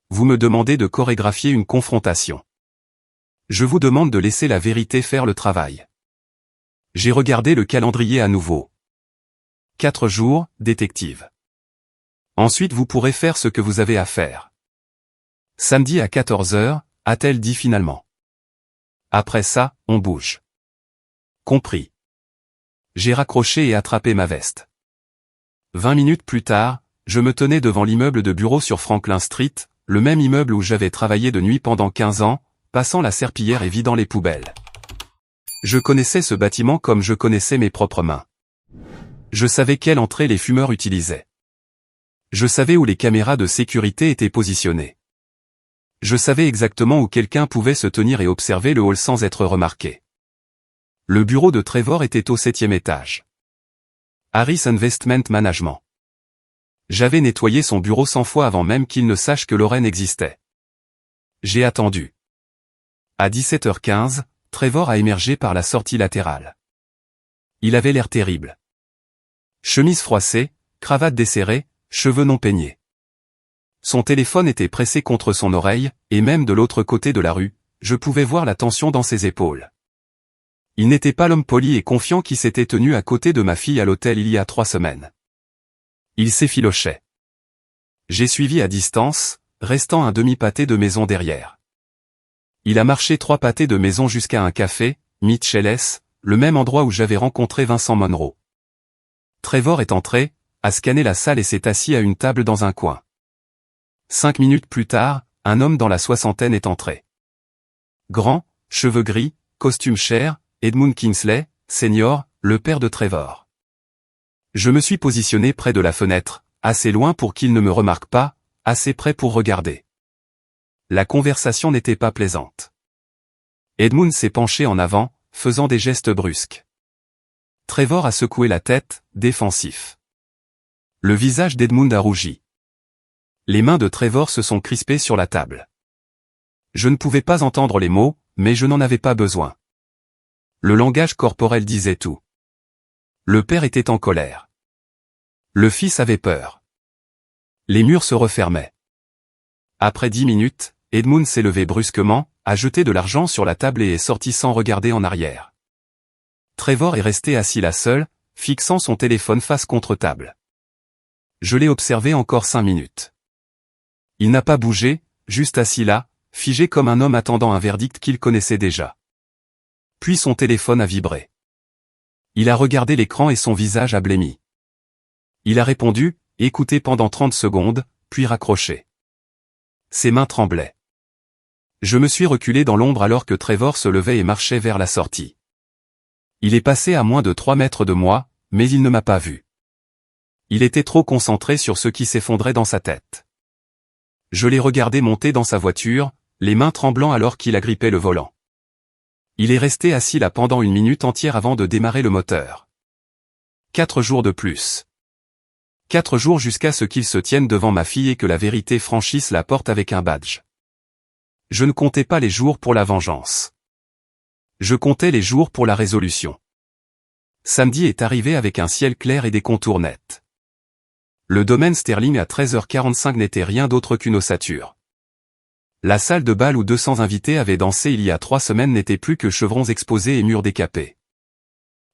Vous me demandez de chorégraphier une confrontation. Je vous demande de laisser la vérité faire le travail. J'ai regardé le calendrier à nouveau. 4 jours, détective. Ensuite vous pourrez faire ce que vous avez à faire. Samedi à 14h, a-t-elle dit finalement. Après ça, on bouge. Compris. J'ai raccroché et attrapé ma veste. 20 minutes plus tard, je me tenais devant l'immeuble de bureau sur Franklin Street, le même immeuble où j'avais travaillé de nuit pendant 15 ans, passant la serpillière et vidant les poubelles. Je connaissais ce bâtiment comme je connaissais mes propres mains. Je savais quelle entrée les fumeurs utilisaient. Je savais où les caméras de sécurité étaient positionnées. Je savais exactement où quelqu'un pouvait se tenir et observer le hall sans être remarqué. Le bureau de Trevor était au 7e étage. Harris Investment Management. J'avais nettoyé son bureau 100 fois avant même qu'il ne sache que Lauren existait. J'ai attendu. À 17h15, Trevor a émergé par la sortie latérale. Il avait l'air terrible. Chemise froissée, cravate desserrée, cheveux non peignés. Son téléphone était pressé contre son oreille, et même de l'autre côté de la rue, je pouvais voir la tension dans ses épaules. Il n'était pas l'homme poli et confiant qui s'était tenu à côté de ma fille à l'hôtel il y a 3 semaines. Il s'effilochait. J'ai suivi à distance, restant un demi-pâté de maison derrière. Il a marché 3 pâtés de maison jusqu'à un café, Mitchell's, le même endroit où j'avais rencontré Vincent Monroe. Trevor est entré, a scanné la salle et s'est assis à une table dans un coin. 5 minutes plus tard, un homme dans la soixantaine est entré. Grand, cheveux gris, costume cher, Edmund Kingsley, senior, le père de Trevor. Je me suis positionné près de la fenêtre, assez loin pour qu'il ne me remarque pas, assez près pour regarder. La conversation n'était pas plaisante. Edmund s'est penché en avant, faisant des gestes brusques. Trevor a secoué la tête, défensif. Le visage d'Edmund a rougi. Les mains de Trevor se sont crispées sur la table. Je ne pouvais pas entendre les mots, mais je n'en avais pas besoin. Le langage corporel disait tout. Le père était en colère. Le fils avait peur. Les murs se refermaient. Après 10 minutes, Edmund s'est levé brusquement, a jeté de l'argent sur la table et est sorti sans regarder en arrière. Trevor est resté assis là seul, fixant son téléphone face contre table. Je l'ai observé encore 5 minutes. Il n'a pas bougé, juste assis là, figé comme un homme attendant un verdict qu'il connaissait déjà. Puis son téléphone a vibré. Il a regardé l'écran et son visage a blêmi. Il a répondu, écouté pendant 30 secondes, puis raccroché. Ses mains tremblaient. Je me suis reculé dans l'ombre alors que Trevor se levait et marchait vers la sortie. Il est passé à moins de 3 mètres de moi, mais il ne m'a pas vu. Il était trop concentré sur ce qui s'effondrait dans sa tête. Je l'ai regardé monter dans sa voiture, les mains tremblant alors qu'il agrippait le volant. Il est resté assis là pendant 1 minute entière avant de démarrer le moteur. 4 jours de plus. 4 jours jusqu'à ce qu'il se tienne devant ma fille et que la vérité franchisse la porte avec un badge. Je ne comptais pas les jours pour la vengeance. Je comptais les jours pour la résolution. Samedi est arrivé avec un ciel clair et des contours nets. Le domaine Sterling à 13h45 n'était rien d'autre qu'une ossature. La salle de bal où 200 invités avaient dansé il y a 3 semaines n'était plus que chevrons exposés et murs décapés.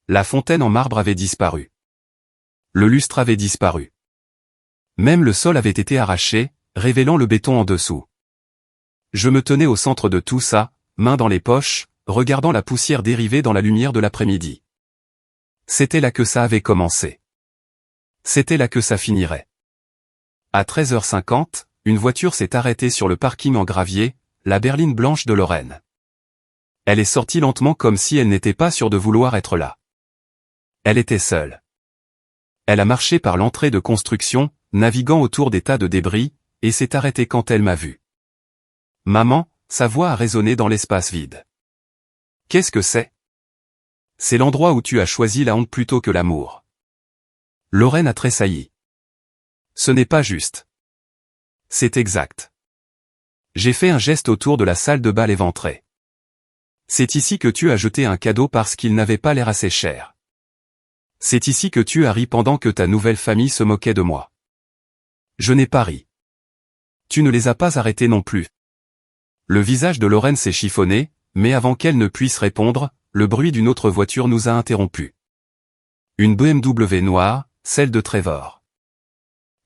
La fontaine en marbre avait disparu. Le lustre avait disparu. Même le sol avait été arraché, révélant le béton en dessous. Je me tenais au centre de tout ça, mains dans les poches, regardant la poussière dériver dans la lumière de l'après-midi. C'était là que ça avait commencé. C'était là que ça finirait. À 13h50, une voiture s'est arrêtée sur le parking en gravier, la berline blanche de Lorraine. Elle est sortie lentement comme si elle n'était pas sûre de vouloir être là. Elle était seule. Elle a marché par l'entrée de construction, naviguant autour des tas de débris, et s'est arrêtée quand elle m'a vu. Maman, sa voix a résonné dans l'espace vide. Qu'est-ce que c'est? C'est l'endroit où tu as choisi la honte plutôt que l'amour. Lorraine a tressailli. Ce n'est pas juste. C'est exact. J'ai fait un geste autour de la salle de bal éventrée. C'est ici que tu as jeté un cadeau parce qu'il n'avait pas l'air assez cher. C'est ici que tu as ri pendant que ta nouvelle famille se moquait de moi. Je n'ai pas ri. Tu ne les as pas arrêtés non plus. Le visage de Lorraine s'est chiffonné, mais avant qu'elle ne puisse répondre, le bruit d'une autre voiture nous a interrompus. Une BMW noire, celle de Trevor.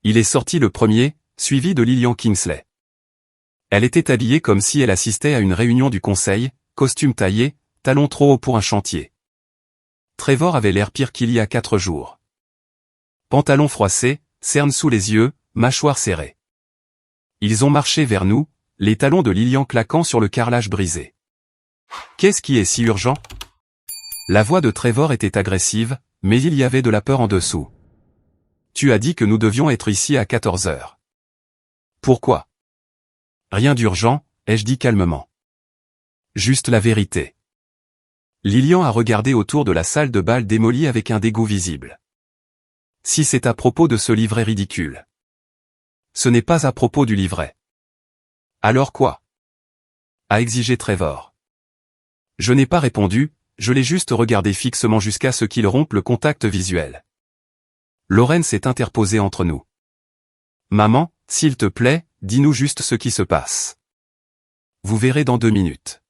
Il est sorti le premier, suivi de Lillian Kingsley. Elle était habillée comme si elle assistait à une réunion du conseil, costume taillé, talons trop hauts pour un chantier. Trevor avait l'air pire qu'il y a 4 jours. Pantalon froissé, cerne sous les yeux, mâchoire serrée. Ils ont marché vers nous, les talons de Lilian claquant sur le carrelage brisé. Qu'est-ce qui est si urgent? La voix de Trevor était agressive, mais il y avait de la peur en dessous. Tu as dit que nous devions être ici à 14 heures. Pourquoi? Rien d'urgent, ai-je dit calmement. Juste la vérité. Lilian a regardé autour de la salle de bal démolie avec un dégoût visible. Si c'est à propos de ce livret ridicule. Ce n'est pas à propos du livret. Alors quoi? A exigé Trevor. Je n'ai pas répondu, je l'ai juste regardé fixement jusqu'à ce qu'il rompe le contact visuel. Lauren s'est interposée entre nous. Maman, s'il te plaît, dis-nous juste ce qui se passe. Vous verrez dans 2 minutes.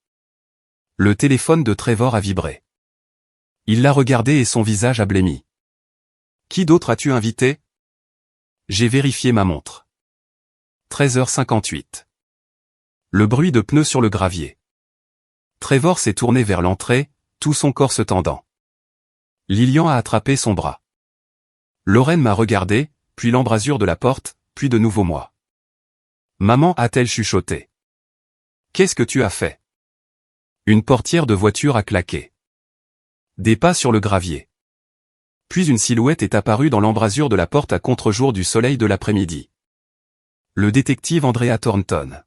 Le téléphone de Trevor a vibré. Il l'a regardé et son visage a blêmi. Qui d'autre as-tu invité? J'ai vérifié ma montre. 13h58. Le bruit de pneus sur le gravier. Trevor s'est tourné vers l'entrée, tout son corps se tendant. Lilian a attrapé son bras. Lauren m'a regardé, puis l'embrasure de la porte, puis de nouveau moi. Maman a-t-elle chuchoté. Qu'est-ce que tu as fait? Une portière de voiture a claqué. Des pas sur le gravier. Puis une silhouette est apparue dans l'embrasure de la porte à contre-jour du soleil de l'après-midi. Le détective Andrea Thornton.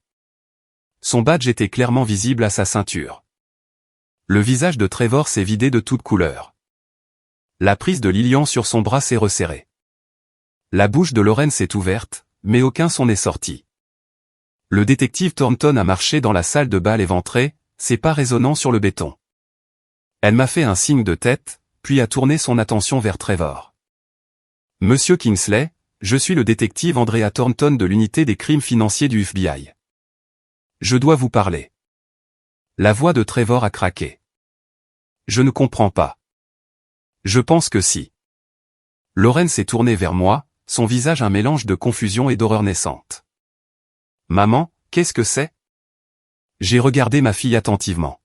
Son badge était clairement visible à sa ceinture. Le visage de Trevor s'est vidé de toute couleur. La prise de Lilian sur son bras s'est resserrée. La bouche de Lauren s'est ouverte, mais aucun son n'est sorti. Le détective Thornton a marché dans la salle de bal éventrée, ses pas résonnant sur le béton. Elle m'a fait un signe de tête, puis a tourné son attention vers Trevor. Monsieur Kingsley, je suis le détective Andrea Thornton de l'unité des crimes financiers du FBI. Je dois vous parler. La voix de Trevor a craqué. Je ne comprends pas. Je pense que si. Lauren s'est tournée vers moi, son visage un mélange de confusion et d'horreur naissante. Maman, qu'est-ce que c'est? J'ai regardé ma fille attentivement.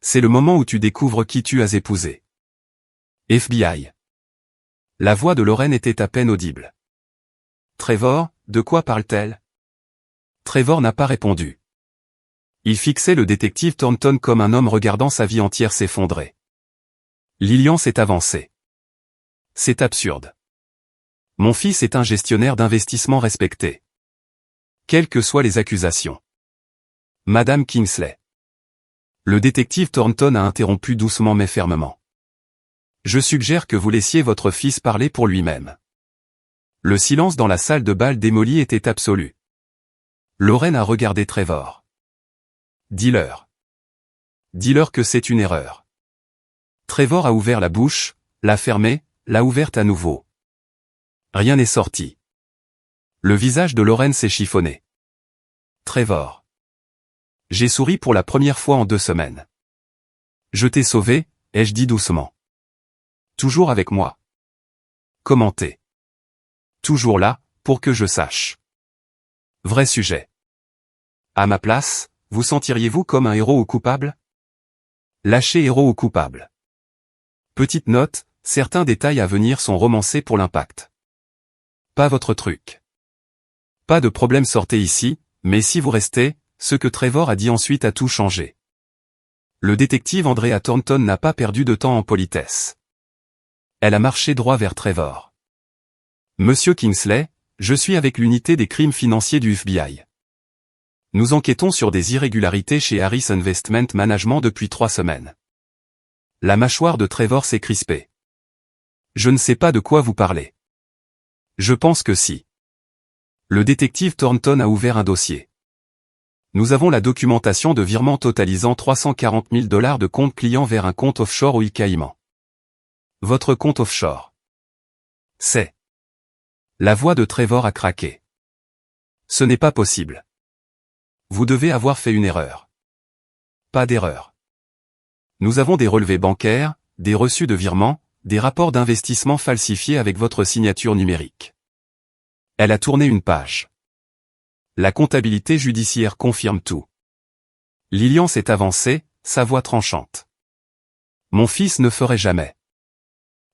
C'est le moment où tu découvres qui tu as épousé. FBI. La voix de Lauren était à peine audible. Trevor, de quoi parle-t-elle? Trevor n'a pas répondu. Il fixait le détective Thornton comme un homme regardant sa vie entière s'effondrer. Lilian s'est avancée. C'est absurde. Mon fils est un gestionnaire d'investissement respecté. Quelles que soient les accusations. Madame Kingsley. Le détective Thornton a interrompu doucement mais fermement. Je suggère que vous laissiez votre fils parler pour lui-même. Le silence dans la salle de bal démolie était absolu. Lauren a regardé Trevor. Dis-leur. Dis-leur que c'est une erreur. Trevor a ouvert la bouche, l'a fermée, l'a ouverte à nouveau. Rien n'est sorti. Le visage de Lauren s'est chiffonné. Trevor. J'ai souri pour la première fois en 2 semaines. Je t'ai sauvé, ai-je dit doucement. Toujours avec moi. Commenter. Toujours là, pour que je sache. Vrai sujet. À ma place, vous sentiriez-vous comme un héros ou coupable? Lâchez héros ou coupable. Petite note, certains détails à venir sont romancés pour l'impact. Pas votre truc. Pas de problème, sortez ici, mais si vous restez, ce que Trevor a dit ensuite a tout changé. Le détective Andrea Thornton n'a pas perdu de temps en politesse. Elle a marché droit vers Trevor. Monsieur Kingsley, je suis avec l'unité des crimes financiers du FBI. Nous enquêtons sur des irrégularités chez Harris Investment Management depuis 3 semaines. La mâchoire de Trevor s'est crispée. Je ne sais pas de quoi vous parlez. Je pense que si. Le détective Thornton a ouvert un dossier. Nous avons la documentation de virements totalisant 340 000 $ de compte client vers un compte offshore aux îles Caïmans. Votre compte offshore. C'est. La voix de Trevor a craqué. Ce n'est pas possible. Vous devez avoir fait une erreur. Pas d'erreur. Nous avons des relevés bancaires, des reçus de virement, des rapports d'investissement falsifiés avec votre signature numérique. Elle a tourné une page. La comptabilité judiciaire confirme tout. Lilian s'est avancée, sa voix tranchante. Mon fils ne ferait jamais.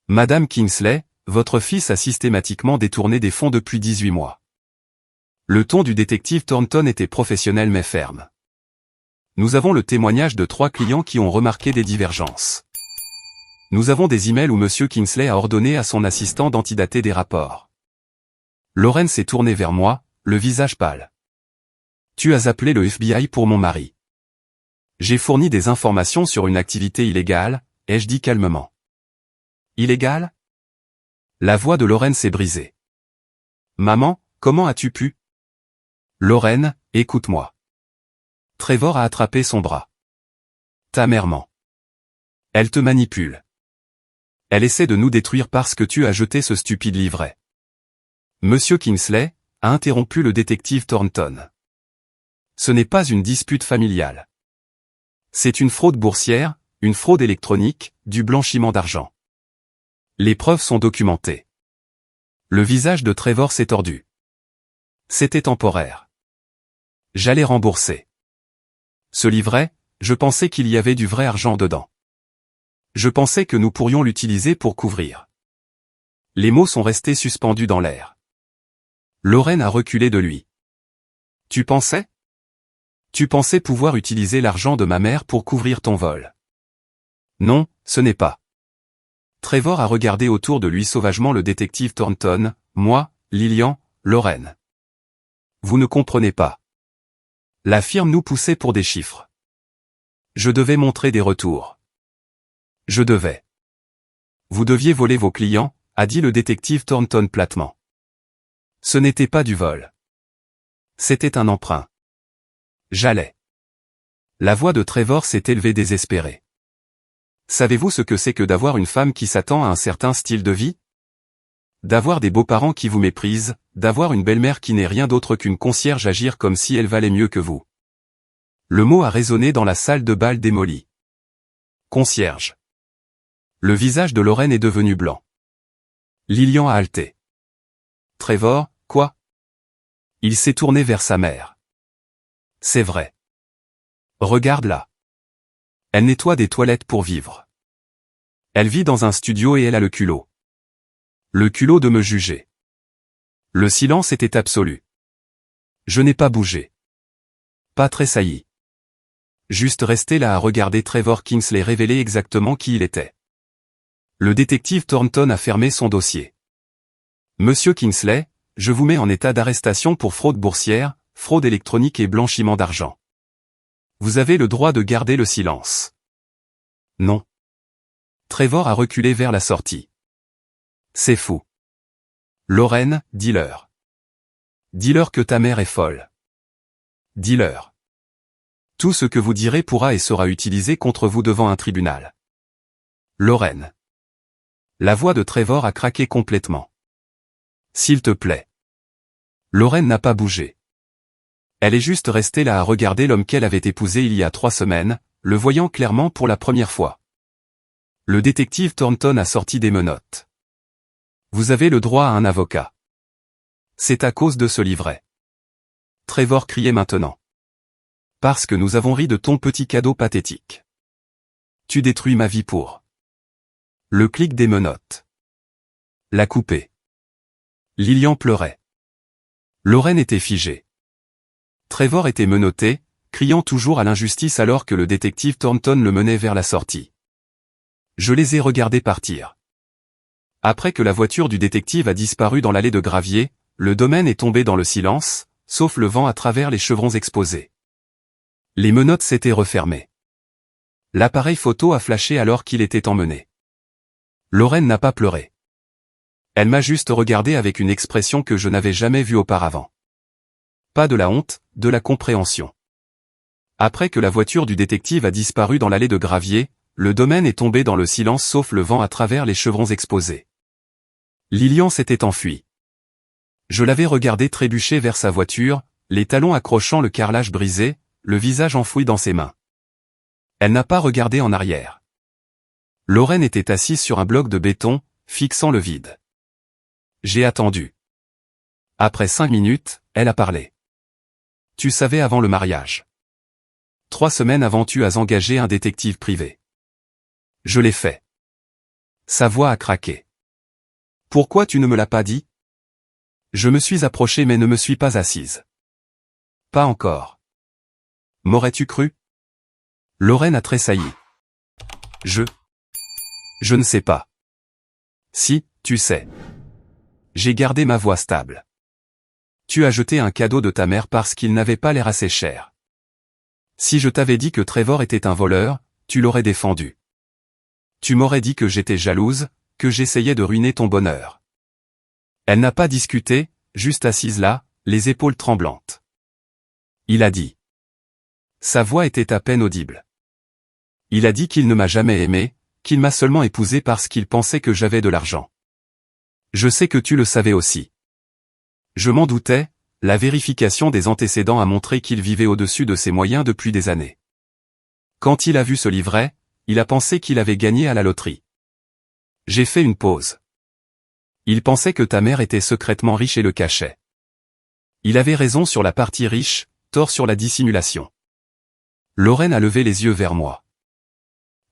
Madame Kingsley, votre fils a systématiquement détourné des fonds depuis 18 mois. Le ton du détective Thornton était professionnel mais ferme. Nous avons le témoignage de 3 clients qui ont remarqué des divergences. Nous avons des emails où M. Kingsley a ordonné à son assistant d'antidater des rapports. Lauren s'est tournée vers moi, le visage pâle. Tu as appelé le FBI pour mon mari. J'ai fourni des informations sur une activité illégale, ai-je dit calmement. Illégale? La voix de Lauren s'est brisée. Maman, comment as-tu pu? Lauren, écoute-moi. Trevor a attrapé son bras. Ta mère ment. Elle te manipule. Elle essaie de nous détruire parce que tu as jeté ce stupide livret. Monsieur Kingsley a interrompu le détective Thornton. Ce n'est pas une dispute familiale. C'est une fraude boursière, une fraude électronique, du blanchiment d'argent. Les preuves sont documentées. Le visage de Trevor s'est tordu. C'était temporaire. J'allais rembourser. Ce livret, je pensais qu'il y avait du vrai argent dedans. Je pensais que nous pourrions l'utiliser pour couvrir. Les mots sont restés suspendus dans l'air. Lauren a reculé de lui. Tu pensais? Tu pensais pouvoir utiliser l'argent de ma mère pour couvrir ton vol. Non, ce n'est pas. Trevor a regardé autour de lui sauvagement le détective Thornton, moi, Lillian, Lauren. Vous ne comprenez pas. La firme nous poussait pour des chiffres. Je devais montrer des retours. Je devais. Vous deviez voler vos clients, a dit le détective Thornton platement. Ce n'était pas du vol. C'était un emprunt. J'allais. La voix de Trevor s'est élevée désespérée. Savez-vous ce que c'est que d'avoir une femme qui s'attend à un certain style de vie? D'avoir des beaux-parents qui vous méprisent, d'avoir une belle-mère qui n'est rien d'autre qu'une concierge agir comme si elle valait mieux que vous. Le mot a résonné dans la salle de bal démolie. Concierge. Le visage de Lauren est devenu blanc. Lillian a halté. Trevor, quoi? Il s'est tourné vers sa mère. C'est vrai. Regarde-la. Elle nettoie des toilettes pour vivre. Elle vit dans un studio et elle a le culot. Le culot de me juger. Le silence était absolu. Je n'ai pas bougé. Pas tressailli. Juste resté là à regarder Trevor Kingsley révéler exactement qui il était. Le détective Thornton a fermé son dossier. Monsieur Kingsley, je vous mets en état d'arrestation pour fraude boursière, fraude électronique et blanchiment d'argent. Vous avez le droit de garder le silence. Non. Trevor a reculé vers la sortie. C'est fou. Lauren, dis-leur. Dis-leur que ta mère est folle. Dis-leur. Tout ce que vous direz pourra et sera utilisé contre vous devant un tribunal. Lauren. La voix de Trevor a craqué complètement. S'il te plaît. Lauren n'a pas bougé. Elle est juste restée là à regarder l'homme qu'elle avait épousé il y a 3 semaines, le voyant clairement pour la première fois. Le détective Thornton a sorti des menottes. Vous avez le droit à un avocat. C'est à cause de ce livret. Trevor criait maintenant. Parce que nous avons ri de ton petit cadeau pathétique. Tu détruis ma vie pour. Le clic des menottes. La couper. Lillian pleurait. Lauren était figée. Trevor était menotté, criant toujours à l'injustice alors que le détective Thornton le menait vers la sortie. Je les ai regardés partir. Après que la voiture du détective a disparu dans l'allée de gravier, le domaine est tombé dans le silence, sauf le vent à travers les chevrons exposés. Les menottes s'étaient refermées. L'appareil photo a flashé alors qu'il était emmené. Lauren n'a pas pleuré. Elle m'a juste regardé avec une expression que je n'avais jamais vue auparavant. Pas de la honte, de la compréhension. Après que la voiture du détective a disparu dans l'allée de gravier, le domaine est tombé dans le silence sauf le vent à travers les chevrons exposés. Lillian s'était enfuie. Je l'avais regardé trébucher vers sa voiture, les talons accrochant le carrelage brisé, le visage enfoui dans ses mains. Elle n'a pas regardé en arrière. Lauren était assise sur un bloc de béton, fixant le vide. J'ai attendu. Après 5 minutes, elle a parlé. Tu savais avant le mariage. 3 semaines avant tu as engagé un détective privé. Je l'ai fait. Sa voix a craqué. Pourquoi tu ne me l'as pas dit? Je me suis approché mais ne me suis pas assise. Pas encore. M'aurais-tu cru? Lorraine a tressailli. Je ne sais pas. Si, tu sais. J'ai gardé ma voix stable. Tu as jeté un cadeau de ta mère parce qu'il n'avait pas l'air assez cher. Si je t'avais dit que Trevor était un voleur, tu l'aurais défendu. Tu m'aurais dit que j'étais jalouse, que j'essayais de ruiner ton bonheur. Elle n'a pas discuté, juste assise là, les épaules tremblantes. Il a dit. Sa voix était à peine audible. Il a dit qu'il ne m'a jamais aimé, qu'il m'a seulement épousé parce qu'il pensait que j'avais de l'argent. Je sais que tu le savais aussi. Je m'en doutais, la vérification des antécédents a montré qu'il vivait au-dessus de ses moyens depuis des années. Quand il a vu ce livret, il a pensé qu'il avait gagné à la loterie. J'ai fait une pause. Il pensait que ta mère était secrètement riche et le cachait. Il avait raison sur la partie riche, tort sur la dissimulation. Lorraine a levé les yeux vers moi.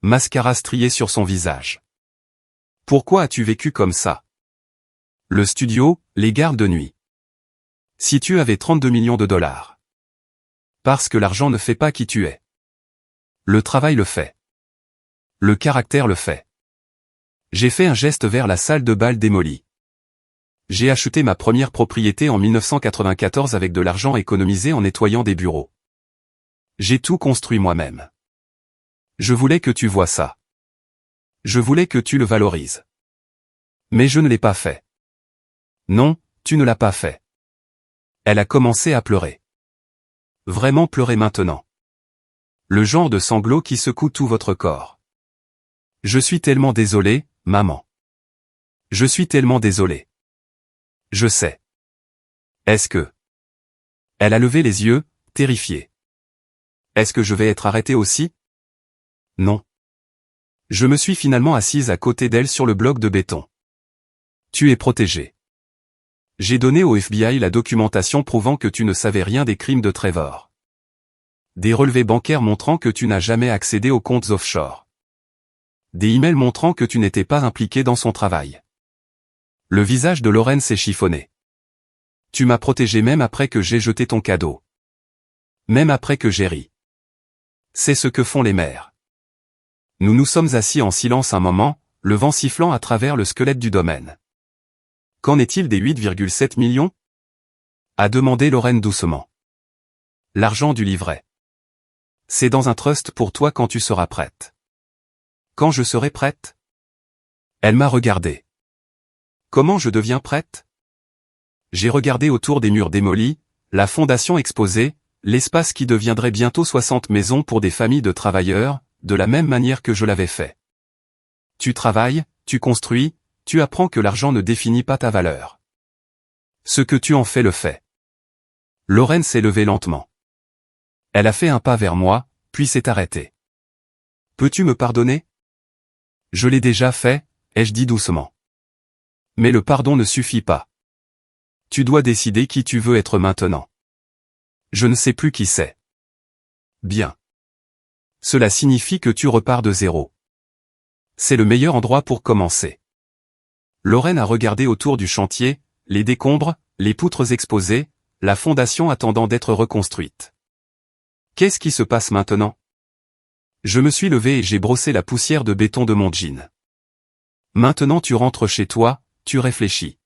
Mascara strié sur son visage. Pourquoi as-tu vécu comme ça? Le studio, les gardes de nuit. Si tu avais 32 millions de dollars. Parce que l'argent ne fait pas qui tu es. Le travail le fait. Le caractère le fait. J'ai fait un geste vers la salle de bal démolie. J'ai acheté ma première propriété en 1994 avec de l'argent économisé en nettoyant des bureaux. J'ai tout construit moi-même. Je voulais que tu vois ça. Je voulais que tu le valorises. Mais je ne l'ai pas fait. Non, tu ne l'as pas fait. Elle a commencé à pleurer. Vraiment pleurer maintenant. Le genre de sanglot qui secoue tout votre corps. Je suis tellement désolé, maman. Je suis tellement désolé. Je sais. Est-ce que... Elle a levé les yeux, terrifiée. Est-ce que je vais être arrêté aussi? Non. Je me suis finalement assise à côté d'elle sur le bloc de béton. Tu es protégé. J'ai donné au FBI la documentation prouvant que tu ne savais rien des crimes de Trevor. Des relevés bancaires montrant que tu n'as jamais accédé aux comptes offshore. Des emails montrant que tu n'étais pas impliqué dans son travail. Le visage de Lorraine s'est chiffonné. Tu m'as protégé même après que j'ai jeté ton cadeau. Même après que j'ai ri. C'est ce que font les mères. Nous nous sommes assis en silence un moment, le vent sifflant à travers le squelette du domaine. Qu'en est-il des 8,7 millions? A demandé Lorraine doucement. L'argent du livret. C'est dans un trust pour toi quand tu seras prête. Quand je serai prête? Elle m'a regardé. Comment je deviens prête? J'ai regardé autour des murs démolis, la fondation exposée, l'espace qui deviendrait bientôt 60 maisons pour des familles de travailleurs, de la même manière que je l'avais fait. Tu travailles, tu construis, tu apprends que l'argent ne définit pas ta valeur. Ce que tu en fais le fait. Lorraine s'est levée lentement. Elle a fait un pas vers moi, puis s'est arrêtée. Peux-tu me pardonner? Je l'ai déjà fait, ai-je dit doucement. Mais le pardon ne suffit pas. Tu dois décider qui tu veux être maintenant. Je ne sais plus qui c'est. Bien. Cela signifie que tu repars de zéro. C'est le meilleur endroit pour commencer. Lorraine a regardé autour du chantier, les décombres, les poutres exposées, la fondation attendant d'être reconstruite. Qu'est-ce qui se passe maintenant? Je me suis levé et j'ai brossé la poussière de béton de mon jean. Maintenant tu rentres chez toi, tu réfléchis.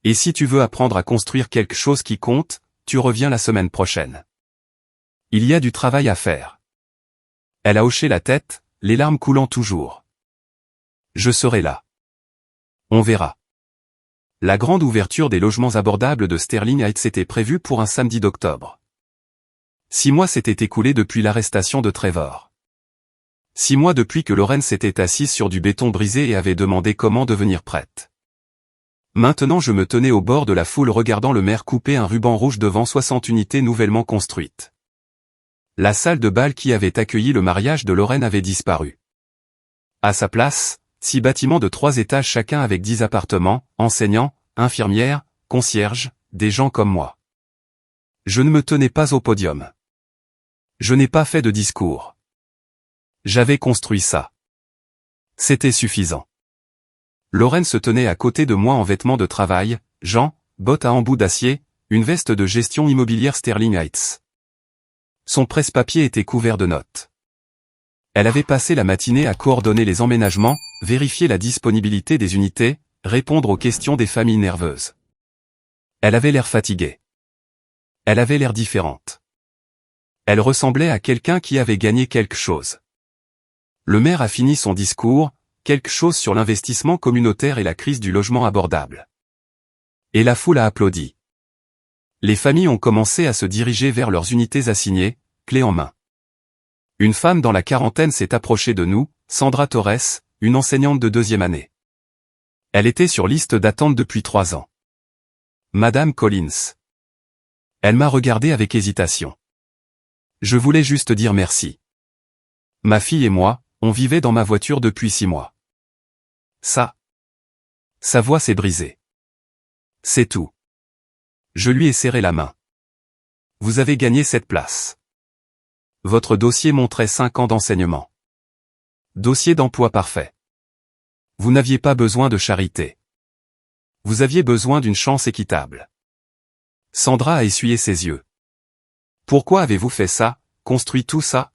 Et si tu veux apprendre à construire quelque chose qui compte, tu reviens la semaine prochaine. Il y a du travail à faire. Elle a hoché la tête, les larmes coulant toujours. Je serai là. On verra. La grande ouverture des logements abordables de Sterling Heights était prévue pour un samedi d'octobre. 6 mois s'étaient écoulés depuis l'arrestation de Trevor. 6 mois depuis que Lorraine s'était assise sur du béton brisé et avait demandé comment devenir prête. Maintenant je me tenais au bord de la foule regardant le maire couper un ruban rouge devant 60 unités nouvellement construites. La salle de bal qui avait accueilli le mariage de Lorraine avait disparu. À sa place, 6 bâtiments de 3 étages chacun avec 10 appartements, enseignants, infirmières, concierges, des gens comme moi. Je ne me tenais pas au podium. Je n'ai pas fait de discours. J'avais construit ça. C'était suffisant. Lorraine se tenait à côté de moi en vêtements de travail, Jean, bottes à embout d'acier, une veste de gestion immobilière Sterling Heights. Son presse-papier était couvert de notes. Elle avait passé la matinée à coordonner les emménagements, vérifier la disponibilité des unités, répondre aux questions des familles nerveuses. Elle avait l'air fatiguée. Elle avait l'air différente. Elle ressemblait à quelqu'un qui avait gagné quelque chose. Le maire a fini son discours, quelque chose sur l'investissement communautaire et la crise du logement abordable. Et la foule a applaudi. Les familles ont commencé à se diriger vers leurs unités assignées, clés en main. Une femme dans la quarantaine s'est approchée de nous, Sandra Torres, une enseignante de 2e année. Elle était sur liste d'attente depuis 3 ans. Madame Collins. Elle m'a regardé avec hésitation. Je voulais juste dire merci. Ma fille et moi, on vivait dans ma voiture depuis 6 mois. Sa voix s'est brisée. C'est tout. Je lui ai serré la main. Vous avez gagné cette place. Votre dossier montrait 5 ans d'enseignement. Dossier d'emploi parfait. Vous n'aviez pas besoin de charité. Vous aviez besoin d'une chance équitable. Sandra a essuyé ses yeux. Pourquoi avez-vous fait ça, construit tout ça?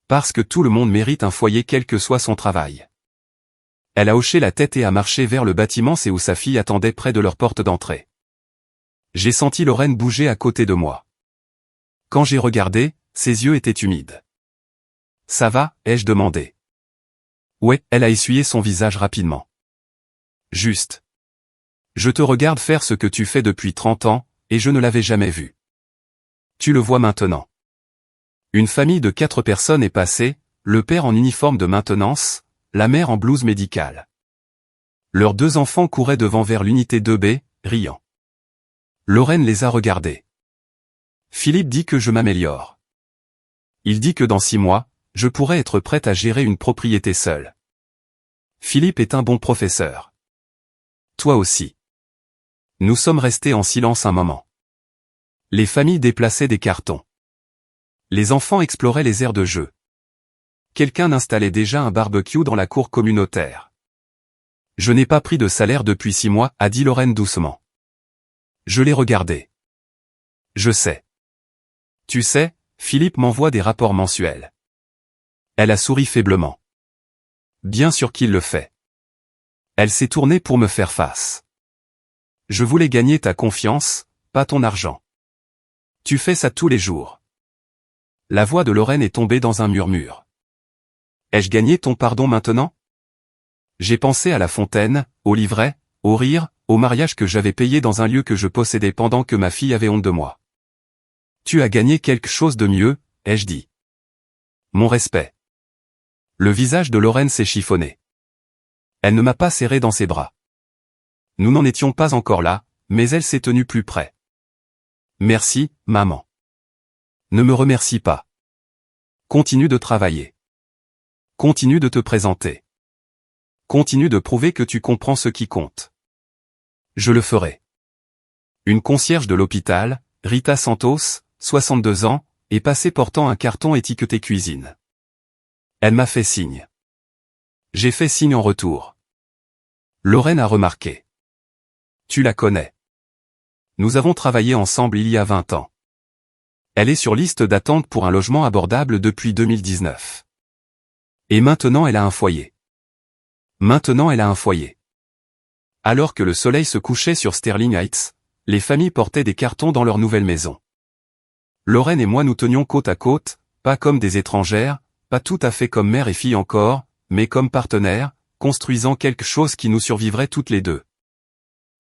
Parce que tout le monde mérite un foyer quel que soit son travail. Elle a hoché la tête et a marché vers le bâtiment où sa fille attendait près de leur porte d'entrée. J'ai senti Lorraine bouger à côté de moi. Quand j'ai regardé, ses yeux étaient humides. Ça va, ai-je demandé. Ouais, elle a essuyé son visage rapidement. Juste. Je te regarde faire ce que tu fais depuis 30 ans, et je ne l'avais jamais vu. Tu le vois maintenant. Une famille de 4 personnes est passée, le père en uniforme de maintenance, la mère en blouse médicale. Leurs 2 enfants couraient devant vers l'unité 2B, riant. Lorraine les a regardés. Philippe dit que je m'améliore. Il dit que dans 6 mois, je pourrais être prête à gérer une propriété seule. Philippe est un bon professeur. Toi aussi. Nous sommes restés en silence un moment. Les familles déplaçaient des cartons. Les enfants exploraient les aires de jeu. Quelqu'un installait déjà un barbecue dans la cour communautaire. Je n'ai pas pris de salaire depuis 6 mois, a dit Lorraine doucement. Je l'ai regardé. Je sais. Tu sais, Philippe m'envoie des rapports mensuels. Elle a souri faiblement. Bien sûr qu'il le fait. Elle s'est tournée pour me faire face. Je voulais gagner ta confiance, pas ton argent. Tu fais ça tous les jours. La voix de Lorraine est tombée dans un murmure. Ai-je gagné ton pardon maintenant? J'ai pensé à la fontaine, au livret, au rire, au mariage que j'avais payé dans un lieu que je possédais pendant que ma fille avait honte de moi. Tu as gagné quelque chose de mieux, ai-je dit. Mon respect. Le visage de Lorraine s'est chiffonné. Elle ne m'a pas serré dans ses bras. Nous n'en étions pas encore là, mais elle s'est tenue plus près. Merci, maman. Ne me remercie pas. Continue de travailler. Continue de te présenter. Continue de prouver que tu comprends ce qui compte. Je le ferai. Une concierge de l'hôpital, Rita Santos, 62 ans, est passée portant un carton étiqueté cuisine. Elle m'a fait signe. J'ai fait signe en retour. Lorraine a remarqué. Tu la connais. Nous avons travaillé ensemble il y a 20 ans. Elle est sur liste d'attente pour un logement abordable depuis 2019. Et maintenant elle a un foyer. Maintenant elle a un foyer. Alors que le soleil se couchait sur Sterling Heights, les familles portaient des cartons dans leur nouvelle maison. Lorraine et moi nous tenions côte à côte, pas comme des étrangères, pas tout à fait comme mère et fille encore, mais comme partenaires, construisant quelque chose qui nous survivrait toutes les deux.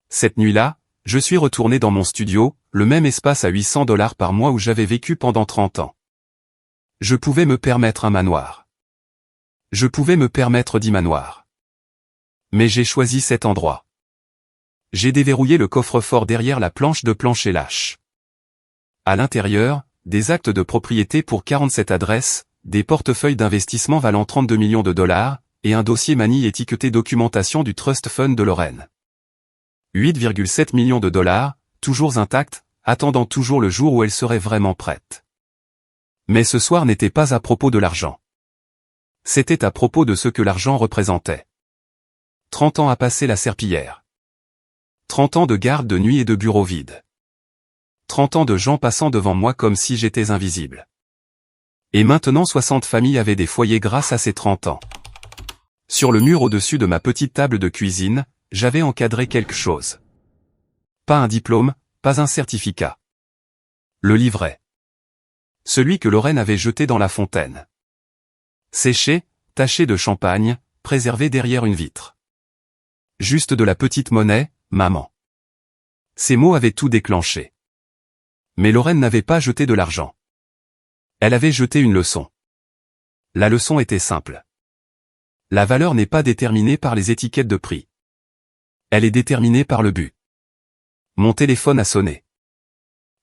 Cette nuit-là, je suis retourné dans mon studio, le même espace à $800 par mois où j'avais vécu pendant 30 ans. Je pouvais me permettre un manoir. Je pouvais me permettre 10 manoirs. Mais j'ai choisi cet endroit. J'ai déverrouillé le coffre-fort derrière la planche de plancher lâche. À l'intérieur, des actes de propriété pour 47 adresses, des portefeuilles d'investissement valant 32 millions de dollars, et un dossier manille étiqueté documentation du Trust Fund de Lorraine. 8,7 millions de dollars, toujours intact, attendant toujours le jour où elle serait vraiment prête. Mais ce soir n'était pas à propos de l'argent. C'était à propos de ce que l'argent représentait. 30 ans à passer la serpillière. 30 ans de garde de nuit et de bureau vide. 30 ans de gens passant devant moi comme si j'étais invisible. Et maintenant 60 familles avaient des foyers grâce à ces 30 ans. Sur le mur au-dessus de ma petite table de cuisine, j'avais encadré quelque chose. Pas un diplôme, pas un certificat. Le livret. Celui que Lorraine avait jeté dans la fontaine. Séché, taché de champagne, préservé derrière une vitre. Juste de la petite monnaie, maman. Ces mots avaient tout déclenché. Mais Lorraine n'avait pas jeté de l'argent. Elle avait jeté une leçon. La leçon était simple. La valeur n'est pas déterminée par les étiquettes de prix. Elle est déterminée par le but. Mon téléphone a sonné.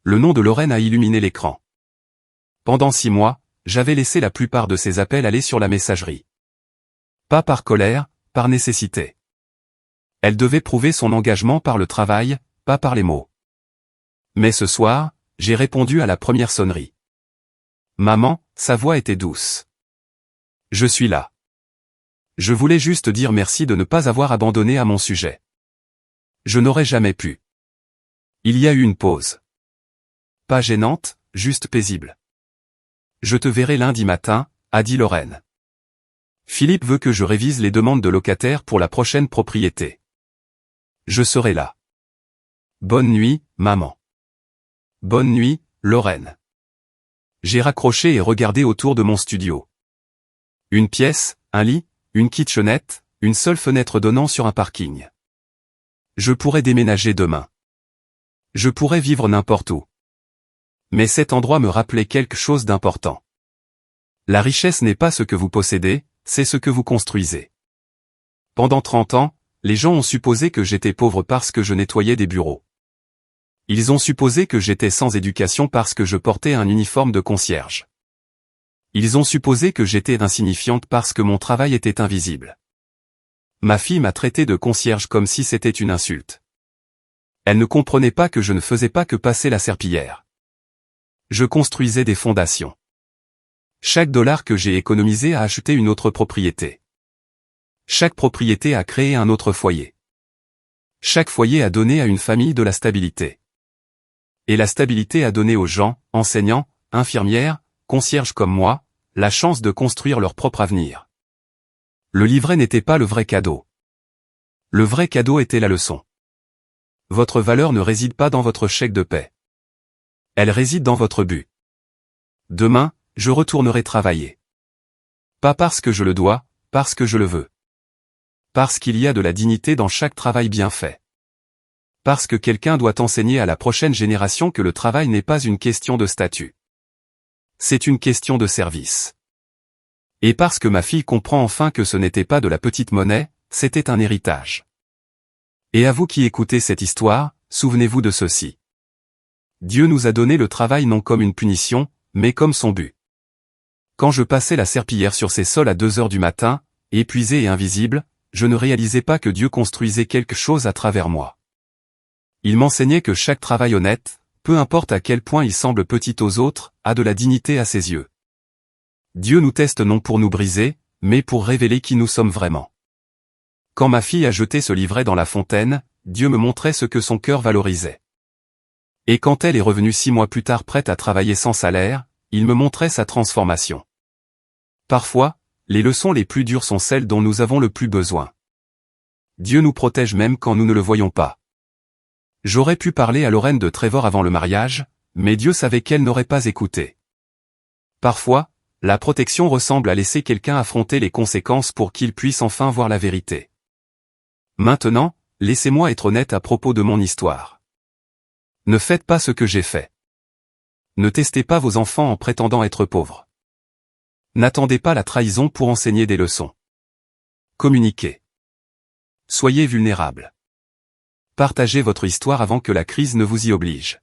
Le nom de Lorraine a illuminé l'écran. Pendant 6 mois, j'avais laissé la plupart de ses appels aller sur la messagerie. Pas par colère, par nécessité. Elle devait prouver son engagement par le travail, pas par les mots. Mais ce soir, j'ai répondu à la première sonnerie. Maman, sa voix était douce. Je suis là. Je voulais juste dire merci de ne pas avoir abandonné à mon sujet. Je n'aurais jamais pu. Il y a eu une pause. Pas gênante, juste paisible. Je te verrai lundi matin, a dit Lorraine. Philippe veut que je révise les demandes de locataires pour la prochaine propriété. Je serai là. Bonne nuit, maman. Bonne nuit, Lorraine. J'ai raccroché et regardé autour de mon studio. Une pièce, un lit, une kitchenette, une seule fenêtre donnant sur un parking. Je pourrais déménager demain. Je pourrais vivre n'importe où. Mais cet endroit me rappelait quelque chose d'important. La richesse n'est pas ce que vous possédez, c'est ce que vous construisez. Pendant 30 ans, les gens ont supposé que j'étais pauvre parce que je nettoyais des bureaux. Ils ont supposé que j'étais sans éducation parce que je portais un uniforme de concierge. Ils ont supposé que j'étais insignifiante parce que mon travail était invisible. Ma fille m'a traité de concierge comme si c'était une insulte. Elle ne comprenait pas que je ne faisais pas que passer la serpillière. Je construisais des fondations. Chaque dollar que j'ai économisé a acheté une autre propriété. Chaque propriété a créé un autre foyer. Chaque foyer a donné à une famille de la stabilité. Et la stabilité a donné aux gens, enseignants, infirmières, concierges comme moi, la chance de construire leur propre avenir. Le livret n'était pas le vrai cadeau. Le vrai cadeau était la leçon. Votre valeur ne réside pas dans votre chèque de paie. Elle réside dans votre but. Demain, je retournerai travailler. Pas parce que je le dois, parce que je le veux. Parce qu'il y a de la dignité dans chaque travail bien fait. Parce que quelqu'un doit enseigner à la prochaine génération que le travail n'est pas une question de statut. C'est une question de service. Et parce que ma fille comprend enfin que ce n'était pas de la petite monnaie, c'était un héritage. Et à vous qui écoutez cette histoire, souvenez-vous de ceci. Dieu nous a donné le travail non comme une punition, mais comme son but. Quand je passais la serpillière sur ces sols à 2 heures du matin, épuisé et invisible, je ne réalisais pas que Dieu construisait quelque chose à travers moi. Il m'enseignait que chaque travail honnête, peu importe à quel point il semble petit aux autres, a de la dignité à ses yeux. Dieu nous teste non pour nous briser, mais pour révéler qui nous sommes vraiment. Quand ma fille a jeté ce livret dans la fontaine, Dieu me montrait ce que son cœur valorisait. Et quand elle est revenue 6 mois plus tard prête à travailler sans salaire, il me montrait sa transformation. Parfois, les leçons les plus dures sont celles dont nous avons le plus besoin. Dieu nous protège même quand nous ne le voyons pas. J'aurais pu parler à Lorraine de Trevor avant le mariage, mais Dieu savait qu'elle n'aurait pas écouté. Parfois, la protection ressemble à laisser quelqu'un affronter les conséquences pour qu'il puisse enfin voir la vérité. Maintenant, laissez-moi être honnête à propos de mon histoire. Ne faites pas ce que j'ai fait. Ne testez pas vos enfants en prétendant être pauvres. N'attendez pas la trahison pour enseigner des leçons. Communiquez. Soyez vulnérables. Partagez votre histoire avant que la crise ne vous y oblige.